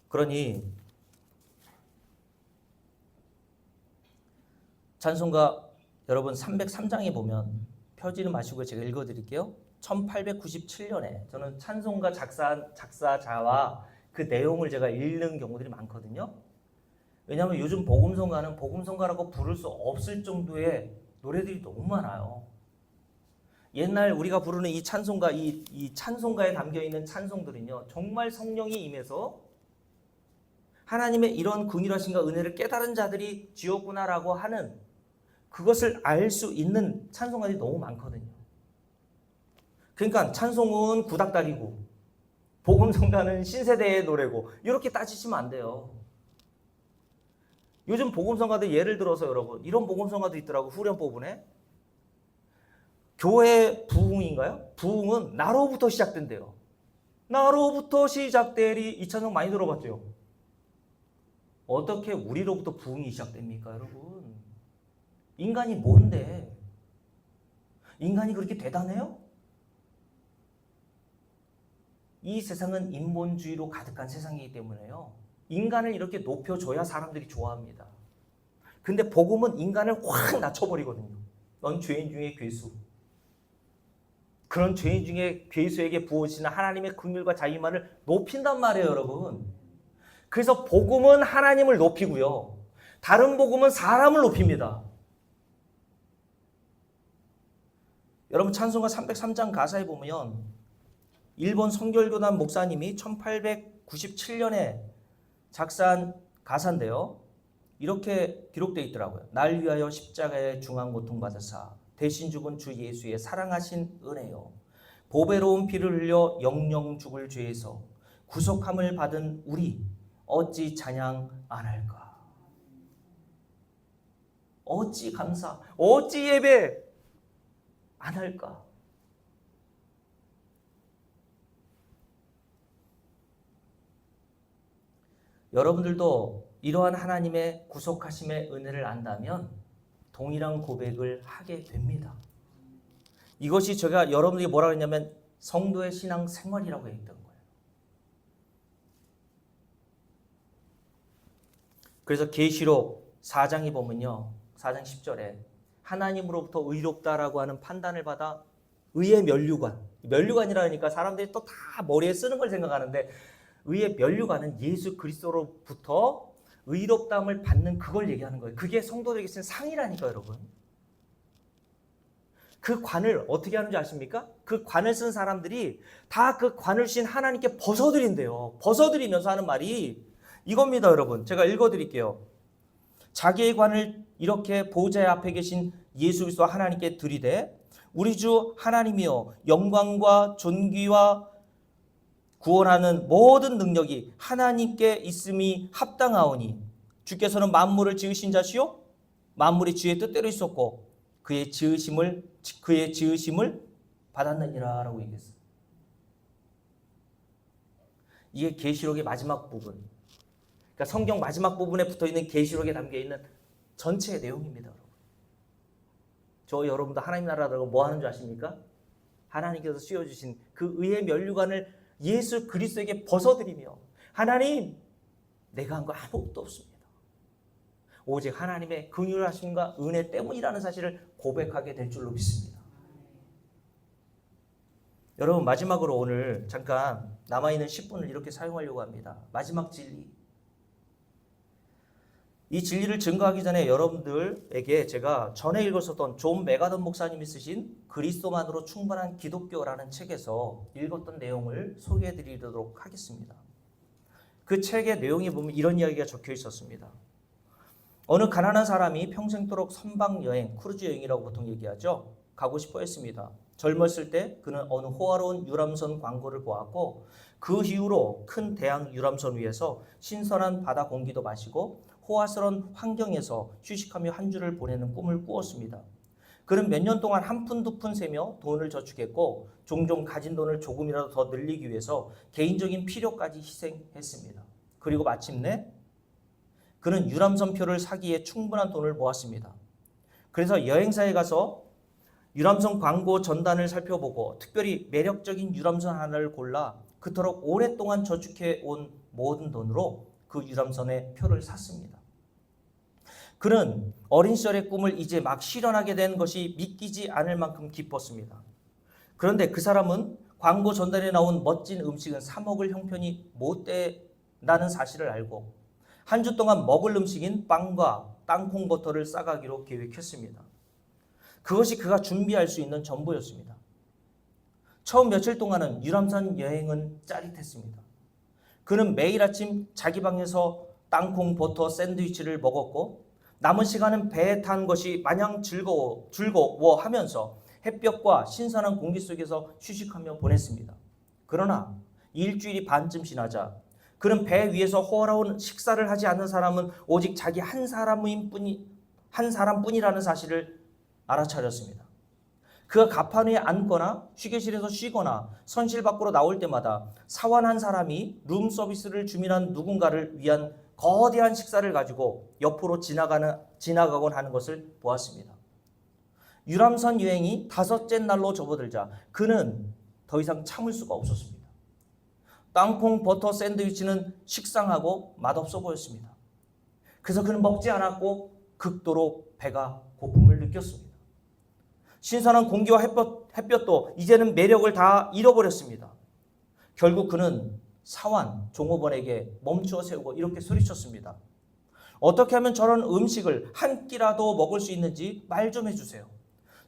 그러니 찬송가 여러분 303장에 보면 펴지는 마시고 제가 읽어드릴게요. 1897년에 저는 찬송가 작사자와 그 내용을 제가 읽는 경우들이 많거든요. 왜냐하면 요즘 복음성가는 복음성가라고 부를 수 없을 정도의 노래들이 너무 많아요. 옛날 우리가 부르는 이 찬송가, 이 찬송가에 담겨있는 찬송들은요, 정말 성령이 임해서 하나님의 이런 긍휼하심과 은혜를 깨달은 자들이 지었구나라고 하는 그것을 알 수 있는 찬송가들이 너무 많거든요. 그러니까 찬송은 구닥다리고 복음성가는 신세대의 노래고 이렇게 따지시면 안 돼요. 요즘 복음성가들 예를 들어서 여러분 이런 복음성가도 있더라고. 후렴부분에 교회 부흥인가요? 부흥은 나로부터 시작된대요. 나로부터 시작되리. 이 찬송 많이 들어봤죠? 어떻게 우리로부터 부흥이 시작됩니까, 여러분? 인간이 뭔데? 인간이 그렇게 대단해요? 이 세상은 인본주의로 가득한 세상이기 때문에요. 인간을 이렇게 높여줘야 사람들이 좋아합니다. 근데 복음은 인간을 확 낮춰버리거든요. 넌 죄인 중에 괴수. 그런 죄인 중에 괴수에게 부어지는 하나님의 긍휼과 자비만을 높인단 말이에요, 여러분. 그래서 복음은 하나님을 높이고요. 다른 복음은 사람을 높입니다. 여러분 찬송가 303장 가사에 보면 일본 성결교단 목사님이 1897년에 작사한 가사인데요. 이렇게 기록되어 있더라고요. 날 위하여 십자가의 중한 고통받으사 대신 죽은 주 예수의 사랑하신 은혜요. 보배로운 피를 흘려 영영 죽을 죄에서 구속함을 받은 우리 어찌 찬양 안 할까? 어찌 감사, 어찌 예배 안 할까? 여러분들도 이러한 하나님의 구속하심의 은혜를 안다면 동일한 고백을 하게 됩니다. 이것이 제가 여러분들에게 뭐라고 했냐면 성도의 신앙 생활이라고 했던 거예요. 그래서 계시록 4장에 보면요. 4장 10절에 하나님으로부터 의롭다라고 하는 판단을 받아 의의 면류관이라니까 사람들이 또 다 머리에 쓰는 걸 생각하는데 의의 면류관은 예수 그리스도로부터 의롭다함을 받는 그걸 얘기하는 거예요. 그게 성도들에게 쓴 상이라니까 여러분. 그 관을 어떻게 하는지 아십니까? 그 관을 쓴 사람들이 다 그 관을 신 하나님께 벗어드린대요. 벗어드리면서 하는 말이 이겁니다, 여러분. 제가 읽어드릴게요. 자기의 관을 이렇게 보좌 앞에 계신 예수 그리스도 하나님께 드리되 우리 주 하나님이여 영광과 존귀와 구원하는 모든 능력이 하나님께 있음이 합당하오니 주께서는 만물을 지으신 자시요 만물이 주의 뜻대로 있었고 그의 지으심을 받았느니라 라고 얘기했어요. 이게 계시록의 마지막 부분. 그러니까 성경 마지막 부분에 붙어있는 계시록에 담겨있는 전체의 내용입니다. 저 여러분도 하나님 나라라고 뭐 하는 줄 아십니까? 하나님께서 씌워주신 그 의의 면류관을 예수 그리스도에게 벗어드리며 하나님 내가 한 거 아무것도 없습니다. 오직 하나님의 긍휼하심과 은혜 때문이라는 사실을 고백하게 될 줄로 믿습니다. 여러분 마지막으로 오늘 잠깐 남아있는 10분을 이렇게 사용하려고 합니다. 마지막 진리. 이 진리를 증거하기 전에 여러분들에게 제가 전에 읽었었던 존 메가던 목사님이 쓰신 그리스도만으로 충분한 기독교라는 책에서 읽었던 내용을 소개해 드리도록 하겠습니다. 그 책의 내용에 보면 이런 이야기가 적혀 있었습니다. 어느 가난한 사람이 평생토록 선박여행, 크루즈 여행이라고 보통 얘기하죠. 가고 싶어 했습니다. 젊었을 때 그는 어느 호화로운 유람선 광고를 보았고 그 이후로 큰 대양 유람선 위에서 신선한 바다 공기도 마시고 호화스러운 환경에서 휴식하며 한 주를 보내는 꿈을 꾸었습니다. 그는 몇 년 동안 한 푼 두 푼 세며 돈을 저축했고 종종 가진 돈을 조금이라도 더 늘리기 위해서 개인적인 필요까지 희생했습니다. 그리고 마침내 그는 유람선표를 사기에 충분한 돈을 모았습니다. 그래서 여행사에 가서 유람선 광고 전단을 살펴보고 특별히 매력적인 유람선 하나를 골라 그토록 오랫동안 저축해온 모든 돈으로 그 유람선의 표를 샀습니다. 그는 어린 시절의 꿈을 이제 막 실현하게 된 것이 믿기지 않을 만큼 기뻤습니다. 그런데 그 사람은 광고 전단에 나온 멋진 음식은 사 먹을 형편이 못 된다는 사실을 알고 한 주 동안 먹을 음식인 빵과 땅콩 버터를 싸가기로 계획했습니다. 그것이 그가 준비할 수 있는 전부였습니다. 처음 며칠 동안은 유람선 여행은 짜릿했습니다. 그는 매일 아침 자기 방에서 땅콩 버터 샌드위치를 먹었고 남은 시간은 배에 탄 것이 마냥 즐거워하면서 햇볕과 신선한 공기 속에서 휴식하며 보냈습니다. 그러나 일주일이 반쯤 지나자 그는 배 위에서 호화로운 식사를 하지 않는 사람은 오직 자기 한 사람뿐이라는 사실을 알아차렸습니다. 그가 갑판 위에 앉거나 휴게실에서 쉬거나 선실 밖으로 나올 때마다 사원 한 사람이 룸 서비스를 주문한 누군가를 위한 거대한 식사를 가지고 옆으로 지나가곤 하는 것을 보았습니다. 유람선 여행이 5째 날로 접어들자 그는 더 이상 참을 수가 없었습니다. 땅콩 버터 샌드위치는 식상하고 맛없어 보였습니다. 그래서 그는 먹지 않았고 극도로 배가 고픔을 느꼈습니다. 신선한 공기와 햇볕도 이제는 매력을 다 잃어버렸습니다. 결국 그는 사원, 종업원에게 멈추어 세우고 이렇게 소리쳤습니다. 어떻게 하면 저런 음식을 한 끼라도 먹을 수 있는지 말 좀 해주세요.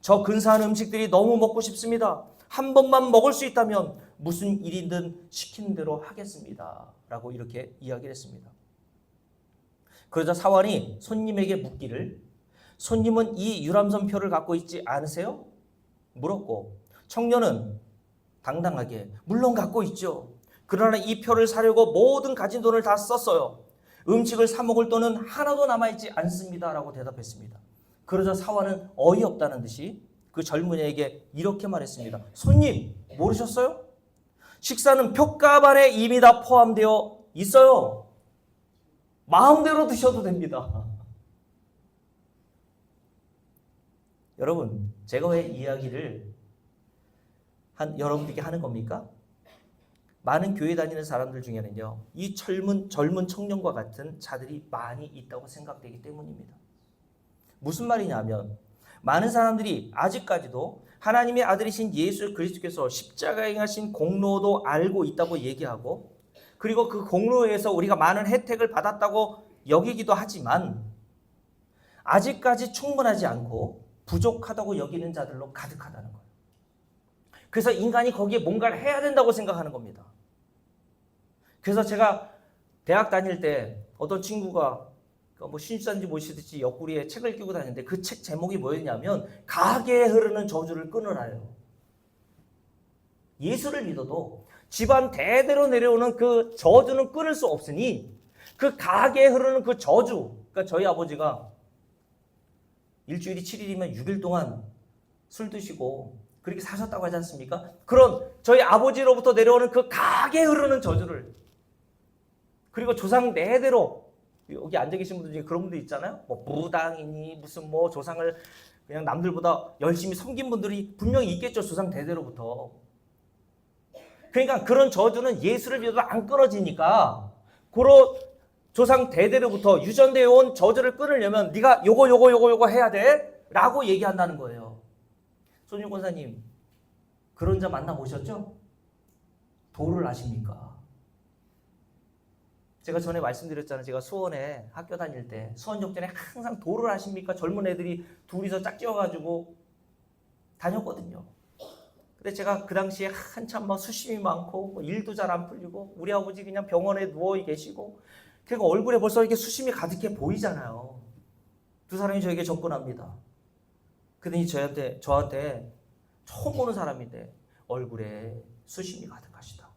저 근사한 음식들이 너무 먹고 싶습니다. 한 번만 먹을 수 있다면 무슨 일이든 시킨 대로 하겠습니다. 라고 이렇게 이야기를 했습니다. 그러자 사원이 손님에게 묻기를 손님은 이 유람선 표를 갖고 있지 않으세요? 물었고 청년은 당당하게 물론 갖고 있죠. 그러나 이 표를 사려고 모든 가진 돈을 다 썼어요. 음식을 사 먹을 돈은 하나도 남아있지 않습니다. 라고 대답했습니다. 그러자 사원은 어이없다는 듯이 그 젊은이에게 이렇게 말했습니다. 손님 모르셨어요? 식사는 표값 안에 이미 다 포함되어 있어요. 마음대로 드셔도 됩니다. 여러분 제가 왜 이야기를 여러분들께 하는 겁니까? 많은 교회 다니는 사람들 중에는요, 이 젊은 청년과 같은 자들이 많이 있다고 생각되기 때문입니다. 무슨 말이냐면 많은 사람들이 아직까지도 하나님의 아들이신 예수 그리스도께서 십자가에 행하신 공로도 알고 있다고 얘기하고 그리고 그 공로에서 우리가 많은 혜택을 받았다고 여기기도 하지만 아직까지 충분하지 않고 부족하다고 여기는 자들로 가득하다는 거예요. 그래서 인간이 거기에 뭔가를 해야 된다고 생각하는 겁니다. 그래서 제가 대학 다닐 때 어떤 친구가 뭐 신주단지 모시듯이 옆구리에 책을 끼고 다니는데 그 책 제목이 뭐였냐면 가게에 흐르는 저주를 끊으라요. 예수를 믿어도 집안 대대로 내려오는 그 저주는 끊을 수 없으니 그 가게에 흐르는 그 저주, 그러니까 저희 아버지가 일주일이 7일이면 6일 동안 술 드시고 그렇게 사셨다고 하지 않습니까? 그런 저희 아버지로부터 내려오는 그 가게에 흐르는 저주를, 그리고 조상 대대로 여기 앉아 계신 분들 중에 그런 분들 있잖아요. 뭐 무당이니 무슨 뭐 조상을 그냥 남들보다 열심히 섬긴 분들이 분명히 있겠죠. 조상 대대로부터. 그러니까 그런 저주는 예수를 믿어도 안 끊어지니까 그런 조상 대대로부터 유전되어 온 저주를 끊으려면 네가 요거 해야 돼 라고 얘기한다는 거예요. 손윤 권사님, 그런 자 만나보셨죠? 도를 아십니까? 제가 전에 말씀드렸잖아요. 제가 수원에 학교 다닐 때 수원역전에 항상 도를 아십니까? 젊은 애들이 둘이서 짝지어가지고 다녔거든요. 근데 제가 그 당시에 한참 막 수심이 많고 일도 잘 안 풀리고 우리 아버지 그냥 병원에 누워 계시고, 그러니까 얼굴에 벌써 이렇게 수심이 가득해 보이잖아요. 두 사람이 저에게 접근합니다. 그러더니 저한테 처음 보는 사람인데 얼굴에 수심이 가득하시다고.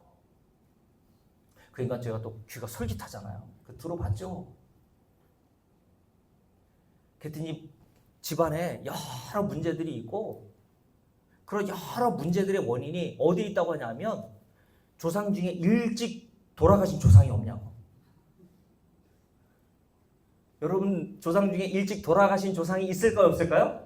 그러니까 제가 또 귀가 솔깃하잖아요. 들어봤죠. 그랬더니 집안에 여러 문제들이 있고, 그런 여러 문제들의 원인이 어디에 있다고 하냐면 조상 중에 일찍 돌아가신 조상이 없냐고. 여러분 조상 중에 일찍 돌아가신 조상이 있을까요, 없을까요?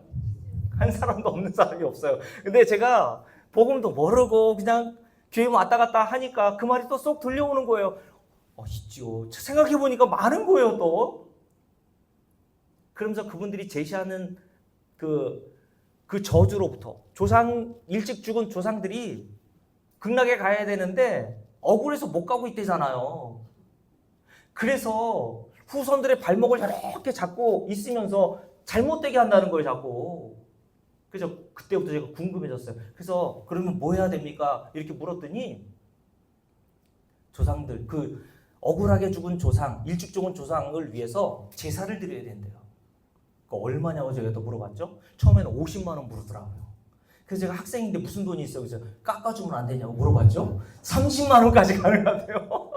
한 사람도 없는 사람이 없어요. 근데 제가 복음도 모르고 그냥 교회 왔다 갔다 하니까 그 말이 또 쏙 들려오는 거예요. 있지요. 생각해보니까 많은 거예요 또. 그러면서 그분들이 제시하는 그 저주로부터, 일찍 죽은 조상들이 극락에 가야 되는데 억울해서 못 가고 있대잖아요. 그래서 후손들의 발목을 이렇게 잡고 있으면서 잘못되게 한다는 거예요 자꾸. 그래서 그때부터 제가 궁금해졌어요. 그래서 그러면 뭐 해야 됩니까? 이렇게 물었더니 조상들, 그 억울하게 죽은 조상, 일찍 죽은 조상을 위해서 제사를 드려야 된대요. 얼마냐고 제가 또 물어봤죠. 처음에는 50만 원 물었더라고요. 그래서 제가 학생인데 무슨 돈이 있어요? 그래서 깎아주면 안 되냐고 물어봤죠. 30만 원까지 가능하대요.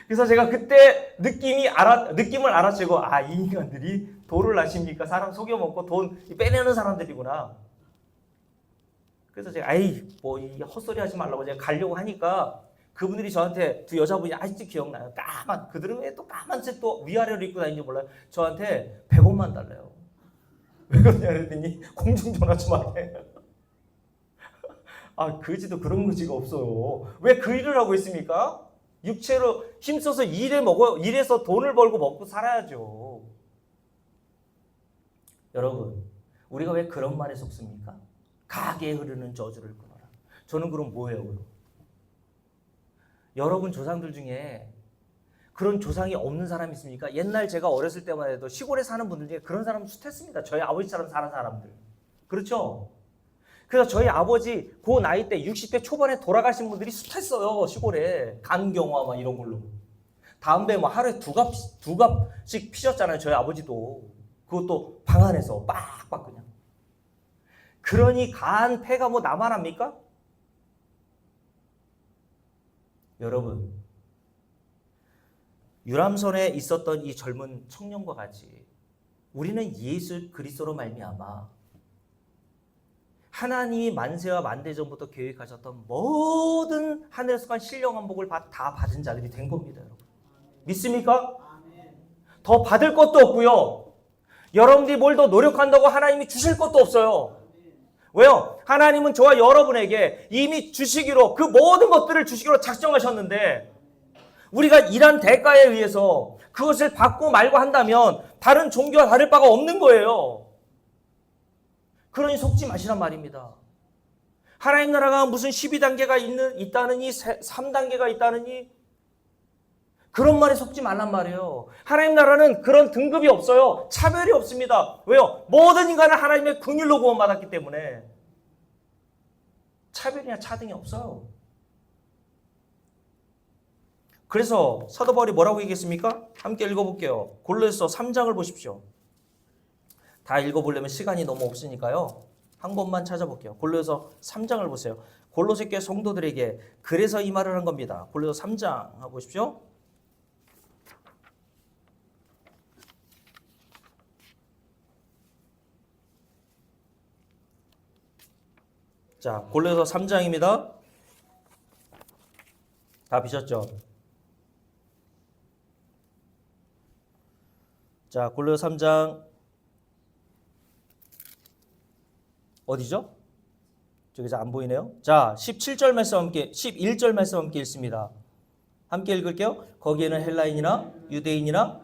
그래서 제가 그때 느낌을 알아채고, 이 인간들이 도를 아십니까? 사람 속여먹고 돈 빼내는 사람들이구나. 그래서 제가 뭐 이 헛소리 하지 말라고 제가 가려고 하니까 그분들이 저한테, 두 여자분이 아직도 기억나요. 그들은 왜 또 까만 색 또 위아래로 입고 다니는지 몰라요. 저한테 100원만 달래요. 왜 그러냐 그랬더니 공중전화 좀 하게. 그지도 그런 거지가 없어요. 왜 그 일을 하고 있습니까? 육체로 힘써서 일해서 돈을 벌고 먹고 살아야죠. 여러분, 우리가 왜 그런 말에 속습니까? 가게에 흐르는 저주를 끊어라. 저는 그럼 뭐예요, 그럼? 여러분 조상들 중에 그런 조상이 없는 사람이 있습니까? 옛날 제가 어렸을 때만 해도 시골에 사는 분들 중에 그런 사람 숱했습니다. 저희 아버지처럼 사는 사람들. 그렇죠? 그래서 저희 아버지 그 나이 때 60대 초반에 돌아가신 분들이 숱했어요. 시골에. 간경화 막 이런 걸로. 담배 뭐 하루에 두 갑씩 피셨잖아요. 저희 아버지도. 그것도 방 안에서 빡빡 그냥. 그러니 간 폐가 뭐 나만 합니까? 여러분, 유람선에 있었던 이 젊은 청년과 같이 우리는 예수 그리스도로 말미암아 하나님이 만세와 만대 전부터 계획하셨던 모든 하늘에서 간 신령한 복을 다 받은 자들이 된 겁니다. 여러분. 믿습니까? 더 받을 것도 없고요. 여러분들이 뭘 더 노력한다고 하나님이 주실 것도 없어요. 왜요? 하나님은 저와 여러분에게 이미 주시기로, 그 모든 것들을 주시기로 작정하셨는데 우리가 일한 대가에 의해서 그것을 받고 말고 한다면 다른 종교와 다를 바가 없는 거예요. 그러니 속지 마시란 말입니다. 하나님 나라가 무슨 12단계가 있다느니 3단계가 있다느니 그런 말에 속지 말란 말이에요. 하나님 나라는 그런 등급이 없어요. 차별이 없습니다. 왜요? 모든 인간은 하나님의 긍휼로 구원받았기 때문에 차별이나 차등이 없어요. 그래서 사도 바울이 뭐라고 얘기했습니까? 함께 읽어볼게요. 골로새서 3장을 보십시오. 다 읽어보려면 시간이 너무 없으니까요. 한 권만 찾아볼게요. 골로새서 3장을 보세요. 골로새 교회 성도들에게 그래서 이 말을 한 겁니다. 골로새 3장 보십시오. 자, 골로새 3장입니다. 다 비셨죠? 자, 골로새 3장 어디죠? 저기 안 보이네요. 자, 17절 말씀 함께 11절 말씀 함께 읽습니다. 함께 읽을게요. 거기에는 헬라인이나 유대인이나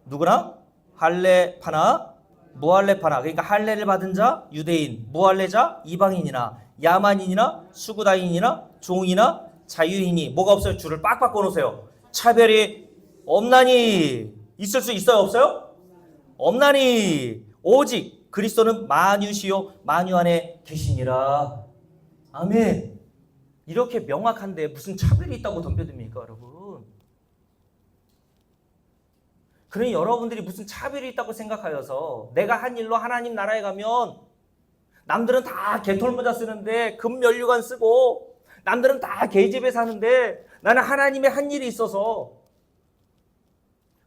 누구나 할례파나 무할례파나, 그러니까 할례를 받은 자 유대인, 무할례자 이방인이나 야만인이나 수구다인이나 종이나 자유인이 뭐가 없어요? 줄을 빡빡 꺼놓으세요. 차별이 없나니. 있을 수 있어요? 없어요? 없나니. 오직 그리스도는 만유시요 만유 안에 계시니라. 아멘. 이렇게 명확한데 무슨 차별이 있다고 덤벼듭니까, 여러분? 그러니 여러분들이 무슨 차별이 있다고 생각하여서 내가 한 일로 하나님 나라에 가면 남들은 다 개털모자 쓰는데 금면류관 쓰고 남들은 다 개집에 사는데 나는 하나님의 한 일이 있어서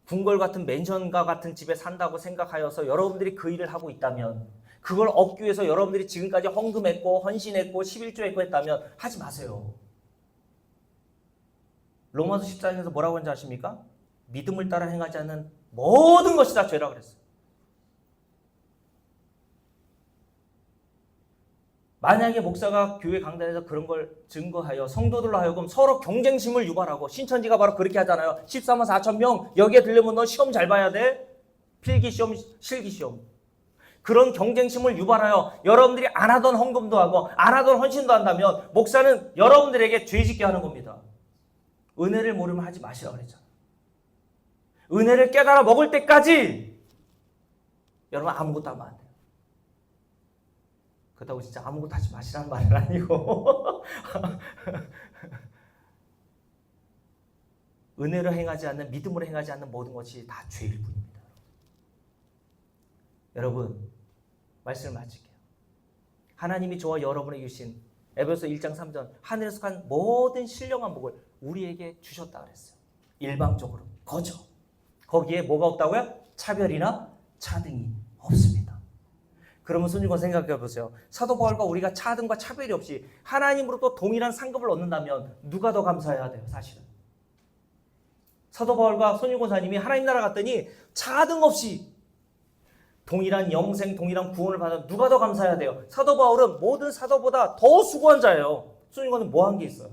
궁궐 같은 맨션과 같은 집에 산다고 생각하여서 여러분들이 그 일을 하고 있다면, 그걸 얻기 위해서 여러분들이 지금까지 헌금했고 헌신했고 11조 했고 했다면 하지 마세요. 로마서 14장에서 뭐라고 하는지 아십니까? 믿음을 따라 행하지 않는 모든 것이 다 죄라 그랬어요. 만약에 목사가 교회 강단에서 그런 걸 증거하여 성도들로 하여금 서로 경쟁심을 유발하고, 신천지가 바로 그렇게 하잖아요. 14만 4천 명 여기에 들려면 너 시험 잘 봐야 돼. 필기시험, 실기시험. 그런 경쟁심을 유발하여 여러분들이 안 하던 헌금도 하고 안 하던 헌신도 한다면 목사는 여러분들에게 죄짓게 하는 겁니다. 은혜를 모르면 하지 마시라고 그랬잖아요. 은혜를 깨달아 먹을 때까지 여러분 아무것도 하면 안 돼요. 그렇다고 진짜 아무것도 하지 마시라는 말은 아니고 은혜로 행하지 않는, 믿음으로 행하지 않는 모든 것이 다 죄일 뿐입니다. 여러분, 말씀을 마칠게요. 하나님이 저와 여러분에게 주신 에베소 1장 3절 하늘에서 간 모든 신령한 복을 우리에게 주셨다 그랬어요. 일방적으로 거저. 거기에 뭐가 없다고요? 차별이나 차등이 없습니다. 그러면 손님과 생각해 보세요. 사도 바울과 우리가 차등과 차별이 없이 하나님으로부터 동일한 상급을 얻는다면 누가 더 감사해야 돼요, 사실은? 사도 바울과 손님 권사님이 하나님 나라 갔더니 차등 없이 동일한 영생, 동일한 구원을 받아 누가 더 감사해야 돼요? 사도 바울은 모든 사도보다 더 수고한 자예요. 손님 권사님 뭐 한 게 있어요?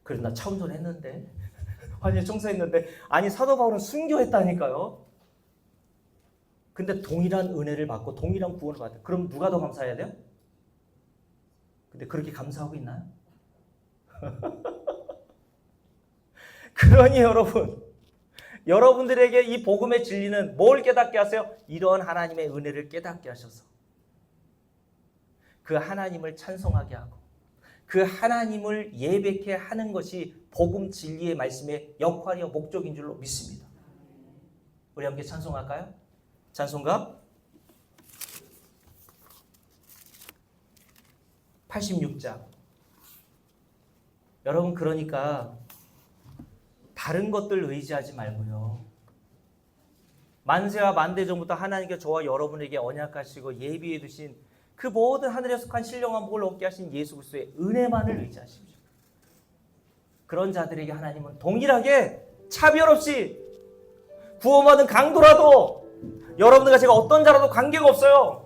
그래도 나 차 운전했는데 아니 청소했는데, 아니 사도 바울은 순교했다니까요. 근데 동일한 은혜를 받고 동일한 구원을 받아요. 그럼 누가 더 감사해야 돼요? 근데 그렇게 감사하고 있나요? 그러니 여러분, 여러분들에게 이 복음의 진리는 뭘 깨닫게 하세요? 이런 하나님의 은혜를 깨닫게 하셔서 그 하나님을 찬송하게 하고 그 하나님을 예배케 하는 것이 복음 진리의 말씀의 역할이요 목적인 줄로 믿습니다. 우리 함께 찬송할까요? 찬송가 86장. 여러분, 그러니까 다른 것들 의지하지 말고요. 만세와 만대 전부터 하나님께 저와 여러분에게 언약하시고 예비해 두신 그 모든 하늘에 속한 신령한 복을 얻게 하신 예수 그리스도의 은혜만을 의지하십시오. 그런 자들에게 하나님은 동일하게 차별 없이 구원받은 강도라도, 여러분들과 제가 어떤 자라도 관계가 없어요.